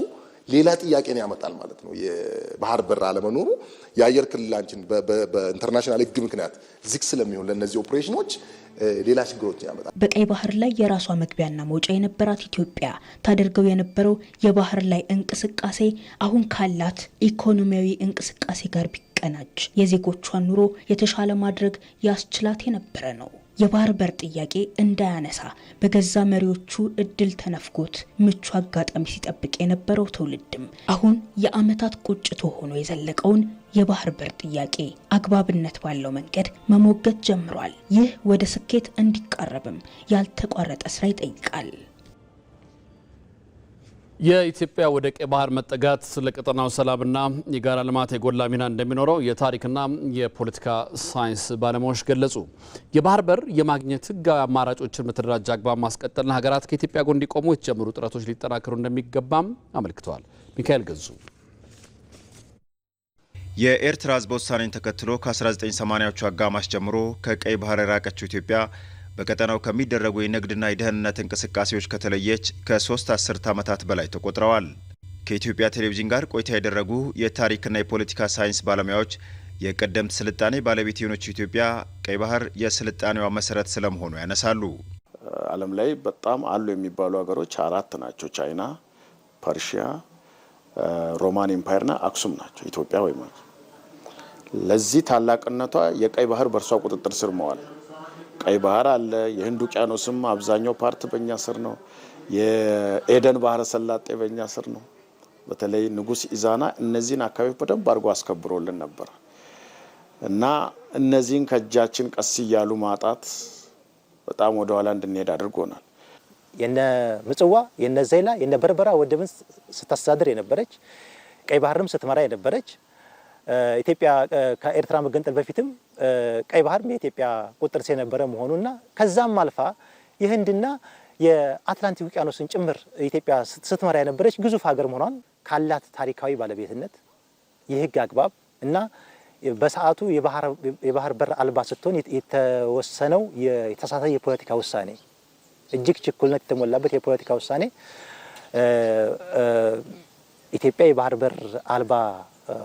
ሌላ ጥያቄን ያመጣል ማለት ነው። የባህር በር አለመኖሩ የአየር ክልላችን በኢንተርናሽናል ሕግ ምክንያት ዝግ ስለሚሆን ለነዚህ ኦፕሬሽኖች ሌላ ችግሮች ያመጣል። በቀይ ባህር ላይ የራሷ መግቢያና መውጫ የነበራት ኢትዮጵያ ታደርገው የነበረው የባህር ላይ እንቅስቃሴ አሁን ካላት ኢኮኖሚያዊ እንቅስቃሴ ጋር ቢቀናጅ የዜጎቿን ኑሮ የተሻለ ማድረግ ያስችላት የነበረ ነው። የባህር በር ጥያቄ እንዳያነሳ በገዛ መሪዎቹ እድል ተነፍጎት ምቹ አጋጣሚ ሲጠብቅ የነበረው ትውልድም አሁን የዓመታት ቁጭቶ ሆኖ የዘለቀውን የባህር በር ጥያቄ አግባብነት ባለው መንገድ መሞገት ጀምሯል። ይህ ወደ ስኬት እንዲቃረብም ያልተቋረጠ ስራ ይጠይቃል። የኢትዮጵያ ወደ ቀይ ባህር መጠጋት ለቀጠናው ሰላምና የጋራ ልማት የጎላ ሚና እንደሚኖረው የታሪክና የፖለቲካ ሳይንስ ባለሙያዎች ገለጹ። የባህር በር የማግኘት ህጋዊ አማራጮችን በተደራጀ አግባብ ማስቀጠልና ሀገራት ከኢትዮጵያ ጎን እንዲቆሙ የተጀመሩ ጥረቶች ሊጠናከሩ እንደሚገባም አመልክተዋል። ሚካኤል ገዙ የኤርትራ ህዝብ ውሳኔን ተከትሎ ከ1980ዎቹ አጋማሽ ጀምሮ ከቀይ ባህር የራቀችው ኢትዮጵያ በቀጠናው ከሚደረጉ የንግድና የደህንነት እንቅስቃሴዎች ከተለየች ከ3 አስርት ዓመታት በላይ ተቆጥረዋል። ከኢትዮጵያ ቴሌቪዥን ጋር ቆይታ ያደረጉ የታሪክና የፖለቲካ ሳይንስ ባለሙያዎች የቀደምት ስልጣኔ ባለቤት የሆነችው ኢትዮጵያ ቀይ ባህር የስልጣኔዋ መሰረት ስለመሆኑ ያነሳሉ። ዓለም ላይ በጣም አሉ የሚባሉ ሀገሮች 4 ናቸው። ቻይና፣ ፐርሺያ፣ ሮማን ኤምፓየርና አክሱም ናቸው። ኢትዮጵያ ወይ ማለት ለዚህ ታላቅነቷ የቀይ ባህር በእርሷ ቁጥጥር ስር መዋል። ቀይ ባህር አለ። የህንድ ውቅያኖስም አብዛኛው ፓርት በእኛ ስር ነው። የኤደን ባህረ ሰላጤ በእኛ ስር ነው። በተለይ ንጉስ ኢዛና እነዚህን አካባቢ በደንብ አድርጎ አስከብሮልን ነበር እና እነዚህን ከእጃችን ቀስ እያሉ ማጣት በጣም ወደ ኋላ እንድንሄድ አድርጎናል። የነ ምጽዋ፣ የነ ዘይላ፣ የነ በርበራ ወደብን ስታስተዳድር የነበረች ቀይ ባህርም ስትመራ የነበረች ኢትዮጵያ ከኤርትራ መገንጠል በፊትም ቀይ ባህር የኢትዮጵያ ቁጥጥር ስር የነበረ መሆኑና ከዛም አልፋ የህንድና የአትላንቲክ ውቅያኖስን ጭምር ኢትዮጵያ ስትመራ የነበረች ግዙፍ ሀገር መሆኗን ካላት ታሪካዊ ባለቤትነት የህግ አግባብ እና በሰዓቱ የባህር በር አልባ ስትሆን የተወሰነው የተሳሳተ የፖለቲካ ውሳኔ እጅግ ችኩልነት የተሞላበት የፖለቲካ ውሳኔ ኢትዮጵያ የባህር በር አልባ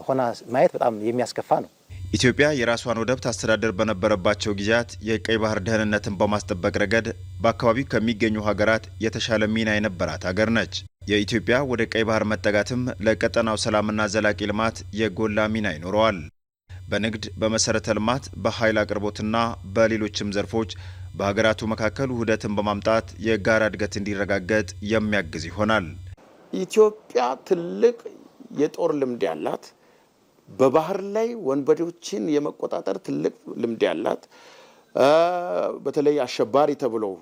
ሆና ማየት በጣም የሚያስከፋ ነው። ኢትዮጵያ የራሷን ወደብ ታስተዳደር በነበረባቸው ጊዜያት የቀይ ባህር ደህንነትን በማስጠበቅ ረገድ በአካባቢው ከሚገኙ ሀገራት የተሻለ ሚና የነበራት ሀገር ነች። የኢትዮጵያ ወደ ቀይ ባህር መጠጋትም ለቀጠናው ሰላምና ዘላቂ ልማት የጎላ ሚና ይኖረዋል። በንግድ፣ በመሰረተ ልማት፣ በኃይል አቅርቦትና በሌሎችም ዘርፎች በሀገራቱ መካከል ውህደትን በማምጣት የጋራ እድገት እንዲረጋገጥ የሚያግዝ ይሆናል። ኢትዮጵያ ትልቅ የጦር ልምድ ያላት፣ በባህር ላይ ወንበዴዎችን የመቆጣጠር ትልቅ ልምድ ያላት፣ በተለይ አሸባሪ ተብለው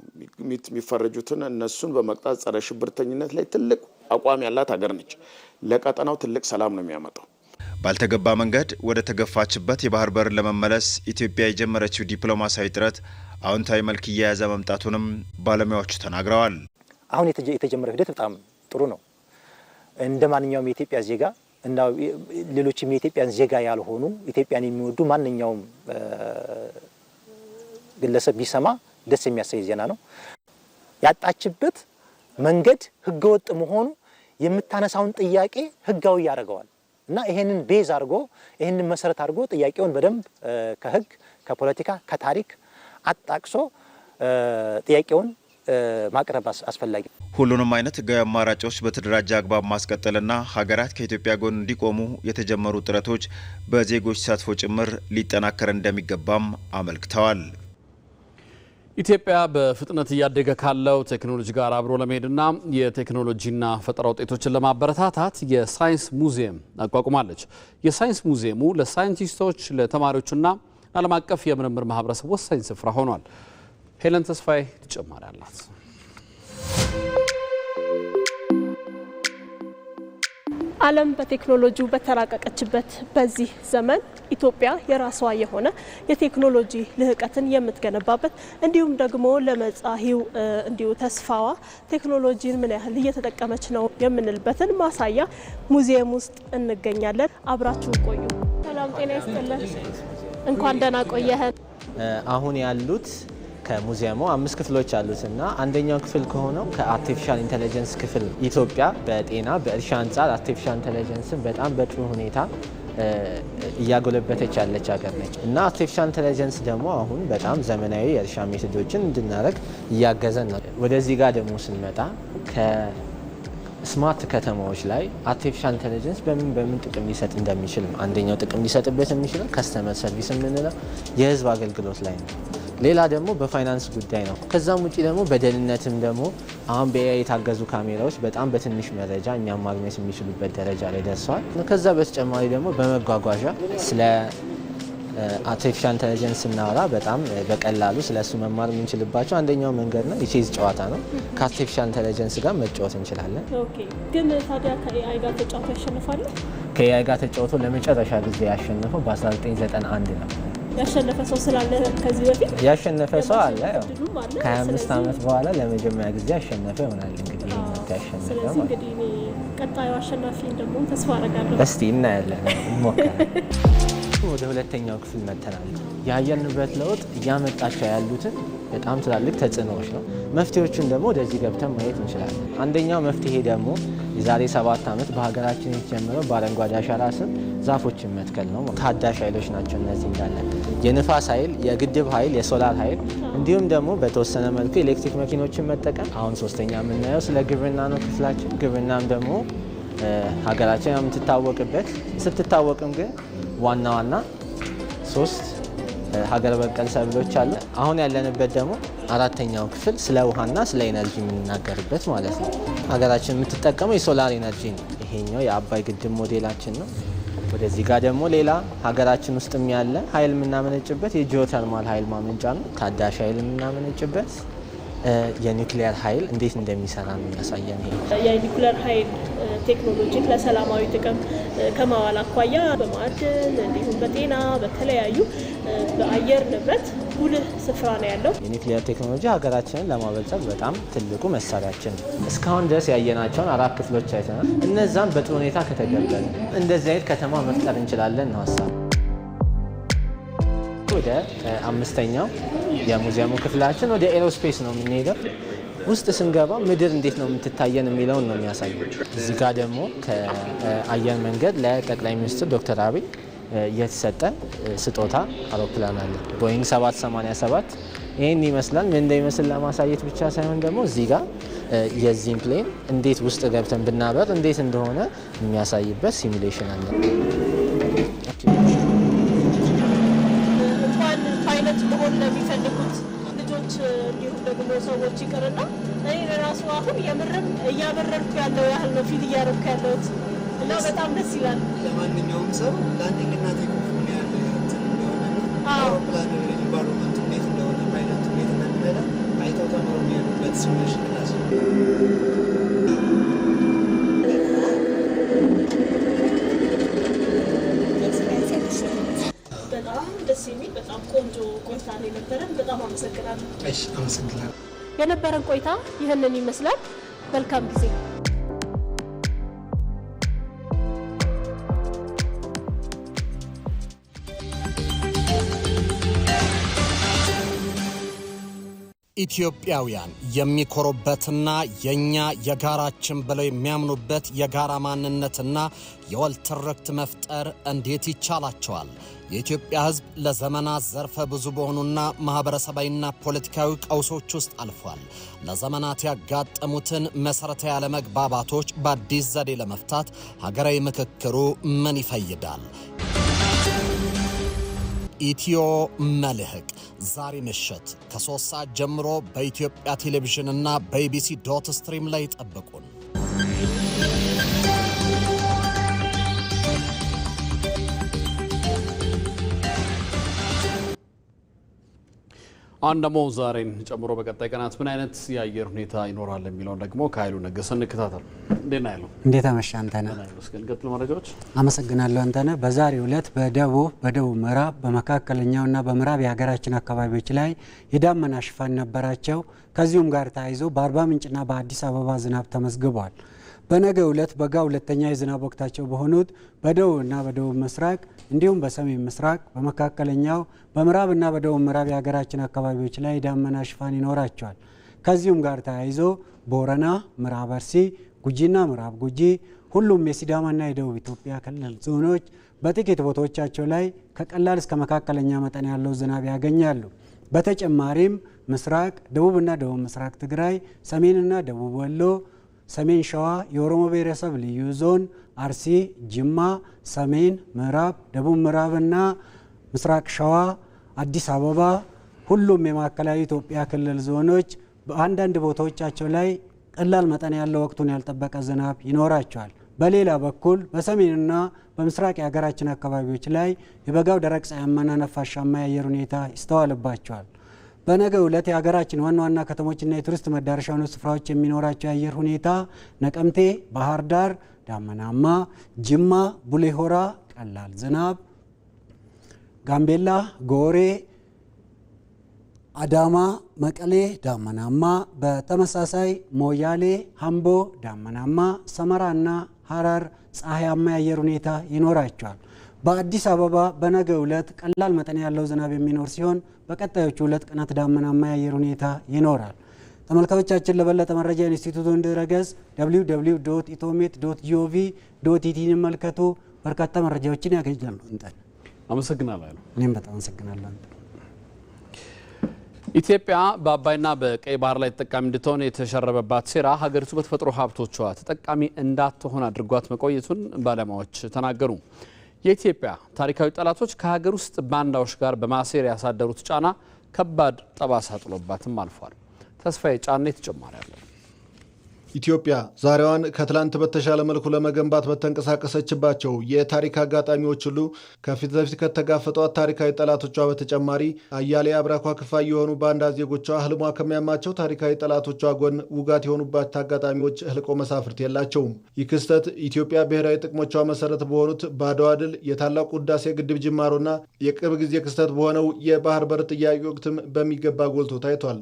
የሚፈረጁትን እነሱን በመቅጣት ጸረ ሽብርተኝነት ላይ ትልቅ አቋም ያላት ሀገር ነች። ለቀጠናው ትልቅ ሰላም ነው የሚያመጣው። ባልተገባ መንገድ ወደ ተገፋችበት የባህር በር ለመመለስ ኢትዮጵያ የጀመረችው ዲፕሎማሲያዊ ጥረት አዎንታዊ መልክ እየያዘ መምጣቱንም ባለሙያዎቹ ተናግረዋል። አሁን የተጀመረው ሂደት በጣም ጥሩ ነው። እንደ ማንኛውም የኢትዮጵያ ዜጋ እና ሌሎችም የኢትዮጵያን ዜጋ ያልሆኑ ኢትዮጵያን የሚወዱ ማንኛውም ግለሰብ ቢሰማ ደስ የሚያሰኝ ዜና ነው። ያጣችበት መንገድ ህገወጥ መሆኑ የምታነሳውን ጥያቄ ህጋዊ ያደርገዋል እና ይሄንን ቤዝ አድርጎ ይሄንን መሰረት አድርጎ ጥያቄውን በደንብ ከህግ፣ ከፖለቲካ፣ ከታሪክ አጣቅሶ ጥያቄውን ማቅረብ አስፈላጊ። ሁሉንም አይነት ህጋዊ አማራጮች በተደራጀ አግባብ ማስቀጠልና ሀገራት ከኢትዮጵያ ጎን እንዲቆሙ የተጀመሩ ጥረቶች በዜጎች ተሳትፎ ጭምር ሊጠናከር እንደሚገባም አመልክተዋል። ኢትዮጵያ በፍጥነት እያደገ ካለው ቴክኖሎጂ ጋር አብሮ ለመሄድና የቴክኖሎጂና ፈጠራ ውጤቶችን ለማበረታታት የሳይንስ ሙዚየም አቋቁማለች። የሳይንስ ሙዚየሙ ለሳይንቲስቶች፣ ለተማሪዎችና ዓለም አቀፍ የምርምር ማህበረሰብ ወሳኝ ስፍራ ሆኗል። ሄለን ተስፋዬ ተጨማሪ አላት። ዓለም በቴክኖሎጂው በተራቀቀችበት በዚህ ዘመን ኢትዮጵያ የራሷ የሆነ የቴክኖሎጂ ልህቀትን የምትገነባበት እንዲሁም ደግሞ ለመጻሂው እንዲሁ ተስፋዋ ቴክኖሎጂን ምን ያህል እየተጠቀመች ነው የምንልበትን ማሳያ ሙዚየም ውስጥ እንገኛለን። አብራችሁ ቆዩ። ሰላም ጤና ይስጥልን። እንኳን ደህና ቆየህን። አሁን ያሉት ከሙዚየሙ 5 ክፍሎች አሉትና አንደኛው ክፍል ከሆነው ከአርቲፊሻል ኢንተለጀንስ ክፍል ኢትዮጵያ በጤና በእርሻ አንጻር አርቲፊሻል ኢንተለጀንስን በጣም በጥሩ ሁኔታ እያጎለበተች ያለች ሀገር ነች እና አርቲፊሻል ኢንተለጀንስ ደግሞ አሁን በጣም ዘመናዊ የእርሻ ሜቶዶችን እንድናደርግ እያገዘን ነው። ወደዚህ ጋር ደግሞ ስንመጣ ስማርት ከተማዎች ላይ አርቲፊሻል ኢንተለጀንስ በምን ጥቅም ሊሰጥ እንደሚችል አንደኛው ጥቅም ሊሰጥበት የሚችለው ከስተመር ሰርቪስ የምንለው የህዝብ አገልግሎት ላይ ነው። ሌላ ደግሞ በፋይናንስ ጉዳይ ነው። ከዛም ውጪ ደግሞ በደህንነትም ደግሞ አሁን በኤአይ የታገዙ ካሜራዎች በጣም በትንሽ መረጃ እኛም ማግኘት የሚችሉበት ደረጃ ላይ ደርሰዋል። ከዛ በተጨማሪ ደግሞ በመጓጓዣ ስለ አርቲፊሻል ኢንተለጀንስ ስናወራ በጣም በቀላሉ ስለሱ መማር የምንችልባቸው አንደኛው መንገድ ነው የቼዝ ጨዋታ ነው። ከአርቲፊሻል ኢንተለጀንስ ጋር መጫወት እንችላለን። ኦኬ፣ ግን ታዲያ ከኤአይ ጋር ተጫውቶ ያሸንፋል? ከኤአይ ጋር ተጫውቶ ለመጨረሻ ጊዜ ያሸነፈው በ1991 ነው። ያሸነፈ ሰው ስላለ ከዚህ በፊት ያሸነፈ ሰው አለ። ከ25 ዓመት በኋላ ለመጀመሪያ ጊዜ ያሸነፈ ይሆናል። እንግዲህ ያሸነፈ ስለዚህ እንግዲህ ቀጣዩ አሸናፊ ደግሞ ተስፋ አደርጋለሁ። እስቲ እናያለን፣ እንሞክራለን። ወደ ሁለተኛው ክፍል መተናል። የአየር ንብረት ለውጥ እያመጣቸው ያሉትን በጣም ትላልቅ ተጽዕኖዎች ነው። መፍትሄዎቹን ደግሞ ወደዚህ ገብተን ማየት እንችላለን። አንደኛው መፍትሄ ደግሞ የዛሬ 7 ዓመት በሀገራችን የተጀመረው በአረንጓዴ አሻራ ስም ዛፎችን መትከል ነው። ታዳሽ ኃይሎች ናቸው እነዚህ እንዳለ የንፋስ ኃይል፣ የግድብ ኃይል፣ የሶላር ኃይል እንዲሁም ደግሞ በተወሰነ መልኩ ኤሌክትሪክ መኪኖችን መጠቀም። አሁን ሶስተኛ የምናየው ስለ ግብርና ነው ክፍላችን። ግብርናም ደግሞ ሀገራችን የምትታወቅበት ስትታወቅም ግን ዋና 3 ሀገር በቀል ሰብሎች አሉ። አሁን ያለንበት ደግሞ አራተኛው ክፍል ስለ ውሃና ስለ ኤነርጂ የምንናገርበት ማለት ነው። ሀገራችን የምትጠቀመው የሶላር ኤነርጂ ነው። ይሄኛው የአባይ ግድብ ሞዴላችን ነው። ወደዚህ ጋር ደግሞ ሌላ ሀገራችን ውስጥ ያለ ኃይል የምናመነጭበት የጂኦተርማል ኃይል ማመንጫ ነው። ታዳሽ ኃይል የምናመነጭበት የኒውክሊየር ኃይል እንዴት እንደሚሰራ ነው የሚያሳየን። የኒውክሊየር ኃይል ቴክኖሎጂን ለሰላማዊ ጥቅም ከማዋል አኳያ በማዕድን እንዲሁም በጤና በተለያዩ በአየር ንብረት ጉልህ ስፍራ ነው ያለው። የኒውክሊየር ቴክኖሎጂ ሀገራችንን ለማበልጸግ በጣም ትልቁ መሳሪያችን ነው። እስካሁን ድረስ ያየናቸውን 4 ክፍሎች አይተናል። እነዛም በጥሩ ሁኔታ ከተገበረ እንደዚህ አይነት ከተማ መፍጠር እንችላለን ነው ሀሳብ። ወደ 5ኛው የሙዚየሙ ክፍላችን ወደ ኤሮስፔስ ነው የምንሄደው። ውስጥ ስንገባ ምድር እንዴት ነው የምትታየን የሚለውን ነው የሚያሳየው። እዚህ ጋር ደግሞ ከአየር መንገድ ለጠቅላይ ሚኒስትር ዶክተር አብይ የተሰጠ ስጦታ አውሮፕላን አለ፣ ቦይንግ 787። ይህን ይመስላል። ምን እንደሚመስል ለማሳየት ብቻ ሳይሆን ደግሞ እዚህ ጋር የዚህን ፕሌን እንዴት ውስጥ ገብተን ብናበር እንዴት እንደሆነ የሚያሳይበት ሲሙሌሽን አለ። ፓይለት መሆን ለሚፈልጉት ልጆች እንዲሁም ደግሞ ሰዎች ይቅርና እኔ ለራሱ አሁን የምርም እያበረርኩ ያለው ያህል ነው ፊል እያደረኩ ያለሁት እና በጣም ደስ ይላል። ለማንኛውም ሰው ላንዲንግና ቴክኦፍ ያለ እንደሆነ አውሮፕላን ኢንቫይሮንመንት እንዴት እንደሆነ ፓይለት እንዴት እንደሚነዳ አይተው ተምረው የሚሄዱበት ሲሙሌሽን ክላስ ነው። በጣም ደስ የሚል በጣም ቆንጆ ቆይታ ነው የነበረን። በጣም አመሰግናለሁ። እሺ፣ አመሰግናለሁ። የነበረን ቆይታ ይህንን ይመስላል። መልካም ጊዜ። ኢትዮጵያውያን የሚኮሩበትና የኛ የጋራችን ብለው የሚያምኑበት የጋራ ማንነትና የወል ትርክት መፍጠር እንዴት ይቻላቸዋል? የኢትዮጵያ ሕዝብ ለዘመናት ዘርፈ ብዙ በሆኑና ማህበረሰባዊና ፖለቲካዊ ቀውሶች ውስጥ አልፏል። ለዘመናት ያጋጠሙትን መሰረታዊ ያለመግባባቶች በአዲስ ዘዴ ለመፍታት ሀገራዊ ምክክሩ ምን ይፈይዳል? ኢትዮ መልህቅ ዛሬ ምሽት ከ3 ሰዓት ጀምሮ በኢትዮጵያ ቴሌቪዥንና በኢቢሲ.ስትሪም ላይ ጠብቁን። አንድ ደግሞ ዛሬን ጨምሮ በቀጣይ ቀናት ምን አይነት የአየር ሁኔታ ይኖራል የሚለው ደግሞ ከኃይሉ ነገሰ እንከታተል። እንዴት ነው? እንዴት አመሻ አንተነህ? ቀጥሎ መረጃዎች። አመሰግናለሁ አንተነህ። በዛሬው ዕለት በደቡብ ምዕራብ በመካከለኛውና በምዕራብ የሀገራችን አካባቢዎች ላይ የዳመና ሽፋን ነበራቸው። ከዚሁም ጋር ተያይዞ በአርባ ምንጭና በአዲስ አበባ ዝናብ ተመዝግቧል። በነገው ዕለት በጋ ሁለተኛ የዝናብ ወቅታቸው በሆኑት በደቡብና በደቡብ ምስራቅ እንዲሁም በሰሜን ምስራቅ በመካከለኛው በምዕራብና በደቡብ ምዕራብ የሀገራችን አካባቢዎች ላይ ዳመና ሽፋን ይኖራቸዋል። ከዚሁም ጋር ተያይዞ ቦረና፣ ምዕራብ አርሲ፣ ጉጂና ምዕራብ ጉጂ ሁሉም የሲዳማና የደቡብ ኢትዮጵያ ክልል ዞኖች በጥቂት ቦታዎቻቸው ላይ ከቀላል እስከ መካከለኛ መጠን ያለው ዝናብ ያገኛሉ። በተጨማሪም ምስራቅ፣ ደቡብና ደቡብ ምስራቅ ትግራይ፣ ሰሜንና ደቡብ ወሎ፣ ሰሜን ሸዋ፣ የኦሮሞ ብሔረሰብ ልዩ ዞን፣ አርሲ፣ ጅማ፣ ሰሜን ምዕራብ፣ ደቡብ ምዕራብና ምስራቅ ሸዋ፣ አዲስ አበባ ሁሉም የማዕከላዊ ኢትዮጵያ ክልል ዞኖች በአንዳንድ ቦታዎቻቸው ላይ ቀላል መጠን ያለው ወቅቱን ያልጠበቀ ዝናብ ይኖራቸዋል። በሌላ በኩል በሰሜንና በምስራቅ የሀገራችን አካባቢዎች ላይ የበጋው ደረቅ ፀሐያማና ነፋሻማ የአየር ሁኔታ ይስተዋልባቸዋል። በነገው ዕለት የሀገራችን ዋና ዋና ከተሞችና የቱሪስት መዳረሻ የሆኑ ስፍራዎች የሚኖራቸው የአየር ሁኔታ ነቀምቴ፣ ባህር ዳር ዳመናማ፣ ጅማ፣ ቡሌ ሆራ ቀላል ዝናብ፣ ጋምቤላ፣ ጎሬ፣ አዳማ፣ መቀሌ ዳመናማ፣ በተመሳሳይ ሞያሌ፣ ሀምቦ ዳመናማ፣ ሰመራና ሀረር ፀሐያማ የአየር ሁኔታ ይኖራቸዋል። በአዲስ አበባ በነገው ዕለት ቀላል መጠን ያለው ዝናብ የሚኖር ሲሆን በቀጣዮቹ 2 ቀናት ዳመናማ የአየር ሁኔታ ይኖራል። ተመልካቾቻችን ለበለጠ መረጃ ኢንስቲትዩቱን ድረገጽ www.itomet.gov.it ይመልከቱ። በርካታ መረጃዎችን ያገኛሉ። አመሰግናለሁ። እኔም በጣም አመሰግናለሁ። ኢትዮጵያ በአባይና በቀይ ባህር ላይ ተጠቃሚ እንድትሆን የተሸረበባት ሴራ ሀገሪቱ በተፈጥሮ ሀብቶቿ ተጠቃሚ እንዳትሆን አድርጓት መቆየቱን ባለሙያዎች ተናገሩ። የኢትዮጵያ ታሪካዊ ጠላቶች ከሀገር ውስጥ ባንዳዎች ጋር በማሴር ያሳደሩት ጫና ከባድ ጠባሳ ጥሎባትም አልፏል። ተስፋዬ ጫኔ ተጨማሪ አለ። ኢትዮጵያ ዛሬዋን ከትላንት በተሻለ መልኩ ለመገንባት በተንቀሳቀሰችባቸው የታሪክ አጋጣሚዎች ሁሉ ከፊት ለፊት ከተጋፈጧት ታሪካዊ ጠላቶቿ በተጨማሪ አያሌ አብራኳ ክፋይ የሆኑ ባንዳ ዜጎቿ ህልሟ ከሚያማቸው ታሪካዊ ጠላቶቿ ጎን ውጋት የሆኑባት አጋጣሚዎች ህልቆ መሳፍርት የላቸውም። ይህ ክስተት ኢትዮጵያ ብሔራዊ ጥቅሞቿ መሰረት በሆኑት በአድዋ ድል፣ የታላቁ ህዳሴ ግድብ ጅማሮና የቅርብ ጊዜ ክስተት በሆነው የባህር በር ጥያቄ ወቅትም በሚገባ ጎልቶ ታይቷል።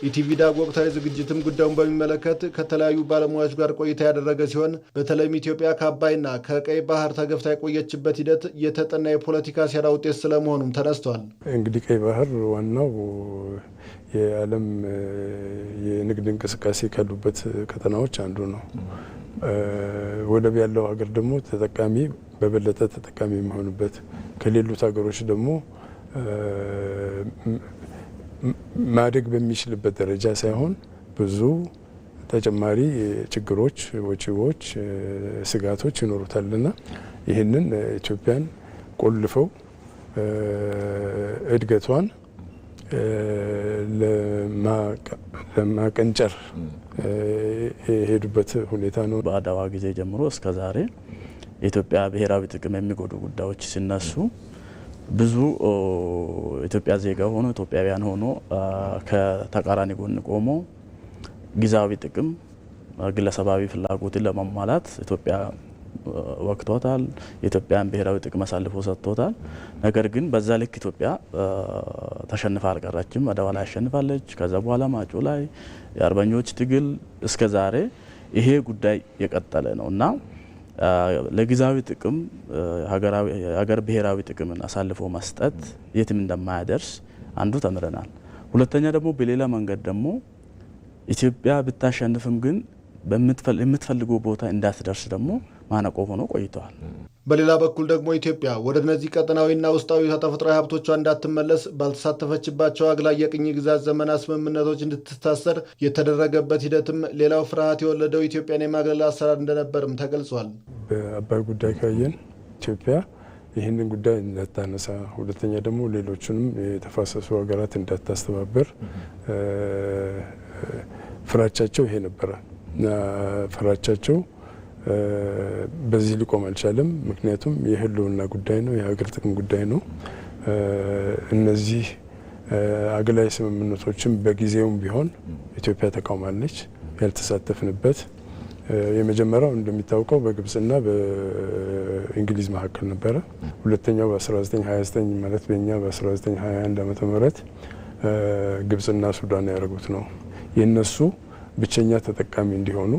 ኢቲቪ ዳግ ወቅታዊ ዝግጅትም ጉዳዩን በሚመለከት ከተለያዩ ባለሙያዎች ጋር ቆይታ ያደረገ ሲሆን በተለይም ኢትዮጵያ ከአባይና ከቀይ ባህር ተገፍታ የቆየችበት ሂደት የተጠና የፖለቲካ ሴራ ውጤት ስለመሆኑም ተነስቷል። እንግዲህ ቀይ ባህር ዋናው የዓለም የንግድ እንቅስቃሴ ካሉበት ቀጠናዎች አንዱ ነው። ወደብ ያለው ሀገር ደግሞ ተጠቃሚ በበለጠ ተጠቃሚ የሚሆኑበት ከሌሉት ሀገሮች ደግሞ ማደግ በሚችልበት ደረጃ ሳይሆን ብዙ ተጨማሪ ችግሮች፣ ወጪዎች፣ ስጋቶች ይኖሩታልና ይህንን ኢትዮጵያን ቆልፈው እድገቷን ለማቀንጨር የሄዱበት ሁኔታ ነው። በአድዋ ጊዜ ጀምሮ እስከ ዛሬ የኢትዮጵያ ብሔራዊ ጥቅም የሚጎዱ ጉዳዮች ሲነሱ ብዙ ኢትዮጵያ ዜጋ ሆኖ ኢትዮጵያውያን ሆኖ ከተቃራኒ ጎን ቆሞ ጊዜያዊ ጥቅም ግለሰባዊ ፍላጎትን ለማሟላት ኢትዮጵያ ወቅቶታል። የኢትዮጵያን ብሔራዊ ጥቅም አሳልፎ ሰጥቶታል። ነገር ግን በዛ ልክ ኢትዮጵያ ተሸንፋ አልቀረችም። አድዋ ላይ አሸንፋለች። ከዛ በኋላ ማጮ ላይ የአርበኞች ትግል እስከ ዛሬ ይሄ ጉዳይ የቀጠለ ነው እና ለጊዜያዊ ጥቅም ሀገር ብሔራዊ ጥቅምን አሳልፎ መስጠት የትም እንደማያደርስ አንዱ ተምረናል። ሁለተኛ ደግሞ በሌላ መንገድ ደግሞ ኢትዮጵያ ብታሸንፍም ግን የምትፈልገው ቦታ እንዳትደርስ ደግሞ ማነቆ ሆኖ ቆይተዋል። በሌላ በኩል ደግሞ ኢትዮጵያ ወደ እነዚህ ቀጠናዊና ውስጣዊ ተፈጥሯዊ ሀብቶቿ እንዳትመለስ ባልተሳተፈችባቸው አግላይ የቅኝ ግዛት ዘመናት ስምምነቶች እንድትታሰር የተደረገበት ሂደትም ሌላው ፍርሃት የወለደው ኢትዮጵያን የማግለል አሰራር እንደነበርም ተገልጿል። በአባይ ጉዳይ ካየን ኢትዮጵያ ይህንን ጉዳይ እንዳታነሳ፣ ሁለተኛ ደግሞ ሌሎቹንም የተፋሰሱ ሀገራት እንዳታስተባበር ፍራቻቸው ይሄ ነበረ። ፍራቻቸው በዚህ ሊቆም አልቻለም። ምክንያቱም የህልውና ጉዳይ ነው፣ የሀገር ጥቅም ጉዳይ ነው። እነዚህ አግላይ ስምምነቶችም በጊዜውም ቢሆን ኢትዮጵያ ተቃውማለች። ያልተሳተፍንበት የመጀመሪያው እንደሚታወቀው በግብጽና በእንግሊዝ መካከል ነበረ። ሁለተኛው በ1929 ማለት በእኛ በ1921 ዓመተ ምህረት ግብጽና ሱዳን ያደረጉት ነው። የነሱ ብቸኛ ተጠቃሚ እንዲሆኑ፣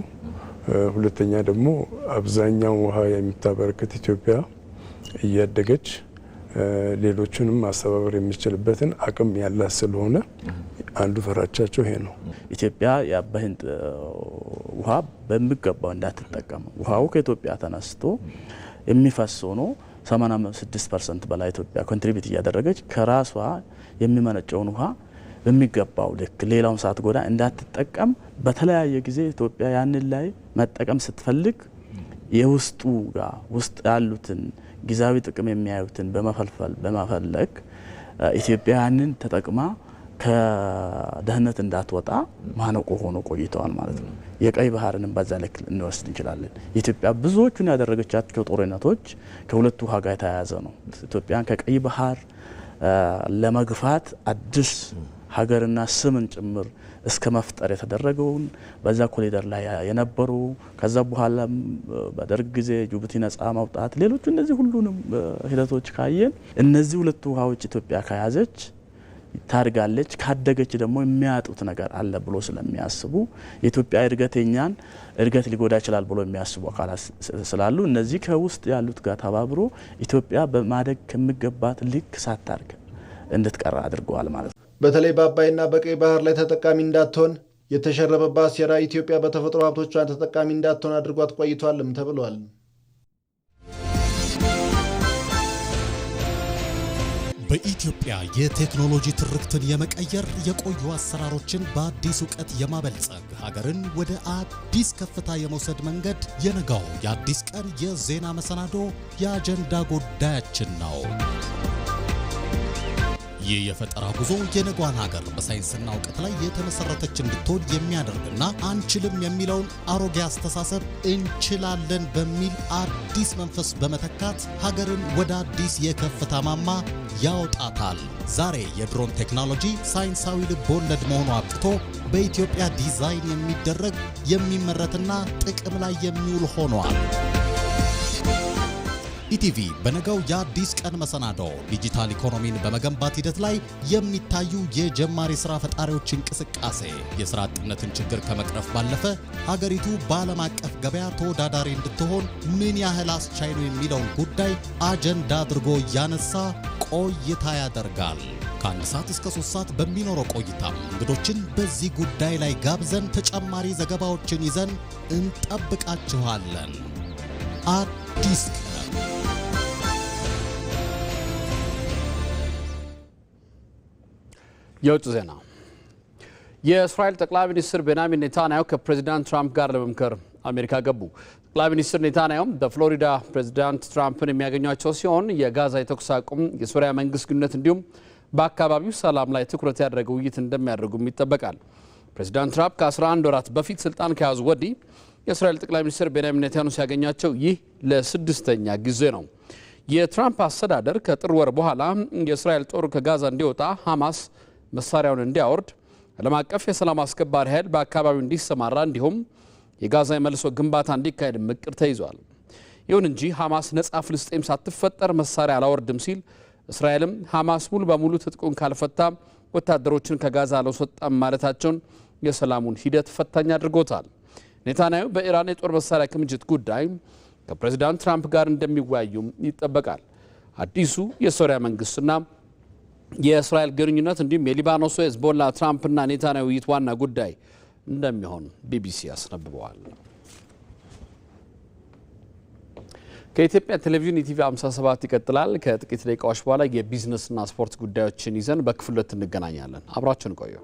ሁለተኛ ደግሞ አብዛኛው ውሃ የምታበረክት ኢትዮጵያ እያደገች ሌሎቹንም ማስተባበር የሚችልበትን አቅም ያላት ስለሆነ አንዱ ፈራቻቸው ይሄ ነው። ኢትዮጵያ የአባይን ውሃ በሚገባው እንዳትጠቀም፣ ውሃው ከኢትዮጵያ ተነስቶ የሚፈስ ሆኖ 86% በላይ ኢትዮጵያ ኮንትሪቢዩት እያደረገች ከራሷ የሚመነጨውን ውሃ በሚገባው ልክ ሌላውን ሳትጎዳ እንዳትጠቀም በተለያየ ጊዜ ኢትዮጵያ ያንን ላይ መጠቀም ስትፈልግ የውስጡ ጋር ውስጥ ያሉትን ጊዜያዊ ጥቅም የሚያዩትን በመፈለግ ኢትዮጵያ ያንን ተጠቅማ ከደህንነት እንዳትወጣ ማነቆ ሆኖ ቆይተዋል ማለት ነው። የቀይ ባህርንም በዛ ልክ እንወስድ እንችላለን። ኢትዮጵያ ብዙዎቹን ያደረገቻቸው ጦርነቶች ከሁለቱ ውሃ ጋር የተያያዘ ነው። ኢትዮጵያን ከቀይ ባህር ለመግፋት አዲስ ሀገርና ስምን ጭምር እስከ መፍጠር የተደረገውን በዛ ኮሪደር ላይ የነበሩ ከዛ በኋላ በደርግ ጊዜ ጅቡቲ ነጻ ማውጣት ሌሎቹ እነዚህ ሁሉንም ሂደቶች ካየን እነዚህ ሁለቱ ውሃዎች ኢትዮጵያ ከያዘች ታድጋለች፣ ካደገች ደግሞ የሚያጡት ነገር አለ ብሎ ስለሚያስቡ የኢትዮጵያ እድገተኛን እድገት ሊጎዳ ይችላል ብሎ የሚያስቡ አካላት ስላሉ እነዚህ ከውስጥ ያሉት ጋር ተባብሮ ኢትዮጵያ በማደግ ከሚገባት ልክ ሳታድግ እንድትቀር አድርገዋል ማለት ነው። በተለይ በአባይና በቀይ ባህር ላይ ተጠቃሚ እንዳትሆን የተሸረበባት ሴራ ኢትዮጵያ በተፈጥሮ ሀብቶቿን ተጠቃሚ እንዳትሆን አድርጓት ቆይቷልም ተብሏል። በኢትዮጵያ የቴክኖሎጂ ትርክትን የመቀየር የቆዩ አሰራሮችን በአዲስ እውቀት የማበልጸግ ሀገርን ወደ አዲስ ከፍታ የመውሰድ መንገድ የነገው የአዲስ ቀን የዜና መሰናዶ የአጀንዳ ጉዳያችን ነው። ይህ የፈጠራ ጉዞ የነገዋን ሀገር በሳይንስና እውቀት ላይ የተመሰረተች እንድትሆን የሚያደርግና አንችልም የሚለውን አሮጌ አስተሳሰብ እንችላለን በሚል አዲስ መንፈስ በመተካት ሀገርን ወደ አዲስ የከፍታ ማማ ያወጣታል። ዛሬ የድሮን ቴክኖሎጂ ሳይንሳዊ ልቦለድ መሆኑ አብቅቶ በኢትዮጵያ ዲዛይን የሚደረግ የሚመረትና ጥቅም ላይ የሚውል ሆኗል። ኢቲቪ በነገው የአዲስ ቀን መሰናዶ ዲጂታል ኢኮኖሚን በመገንባት ሂደት ላይ የሚታዩ የጀማሪ ስራ ፈጣሪዎች እንቅስቃሴ የስራ አጥነትን ችግር ከመቅረፍ ባለፈ ሀገሪቱ በዓለም አቀፍ ገበያ ተወዳዳሪ እንድትሆን ምን ያህል አስቻይ ነው የሚለውን ጉዳይ አጀንዳ አድርጎ እያነሳ ቆይታ ያደርጋል። ከ1 ሰዓት እስከ 3 ሰዓት በሚኖረው ቆይታ እንግዶችን በዚህ ጉዳይ ላይ ጋብዘን ተጨማሪ ዘገባዎችን ይዘን እንጠብቃችኋለን። አዲስ ቀን የውጭ ዜና። የእስራኤል ጠቅላይ ሚኒስትር ቤንያሚን ኔታንያሁ ከፕሬዚዳንት ትራምፕ ጋር ለመምከር አሜሪካ ገቡ። ጠቅላይ ሚኒስትር ኔታንያሁም በፍሎሪዳ ፕሬዚዳንት ትራምፕን የሚያገኟቸው ሲሆን የጋዛ የተኩስ አቁም፣ የሶሪያ መንግስት ግንኙነት እንዲሁም በአካባቢው ሰላም ላይ ትኩረት ያደረገ ውይይት እንደሚያደርጉም ይጠበቃል። ፕሬዚዳንት ትራምፕ ከ11 ወራት በፊት ስልጣን ከያዙ ወዲህ የእስራኤል ጠቅላይ ሚኒስትር ቤንያሚን ኔታንያሁ ሲያገኛቸው ይህ ለ6ኛ ጊዜ ነው። የትራምፕ አስተዳደር ከጥር ወር በኋላ የእስራኤል ጦር ከጋዛ እንዲወጣ፣ ሐማስ መሳሪያውን እንዲያወርድ፣ ዓለም አቀፍ የሰላም አስከባሪ ኃይል በአካባቢው እንዲሰማራ እንዲሁም የጋዛ የመልሶ ግንባታ እንዲካሄድ እቅድ ተይዟል። ይሁን እንጂ ሐማስ ነጻ ፍልስጤም ሳትፈጠር መሳሪያ አላወርድም ሲል፣ እስራኤልም ሐማስ ሙሉ በሙሉ ትጥቁን ካልፈታ ወታደሮችን ከጋዛ አላስወጣም ማለታቸውን የሰላሙን ሂደት ፈታኝ አድርጎታል። ኔታንያሁ በኢራን የጦር መሳሪያ ክምችት ጉዳይ ከፕሬዚዳንት ትራምፕ ጋር እንደሚወያዩም ይጠበቃል። አዲሱ የሶሪያ መንግስትና የእስራኤል ግንኙነት እንዲሁም የሊባኖሱ ሄዝቦላ ትራምፕና ኔታንያሁ ውይይት ዋና ጉዳይ እንደሚሆን ቢቢሲ አስነብበዋል። ከኢትዮጵያ ቴሌቪዥን ኢቲቪ 57 ይቀጥላል። ከጥቂት ደቂቃዎች በኋላ የቢዝነስና ስፖርት ጉዳዮችን ይዘን በክፍል 2 እንገናኛለን። አብራችሁን ቆዩ።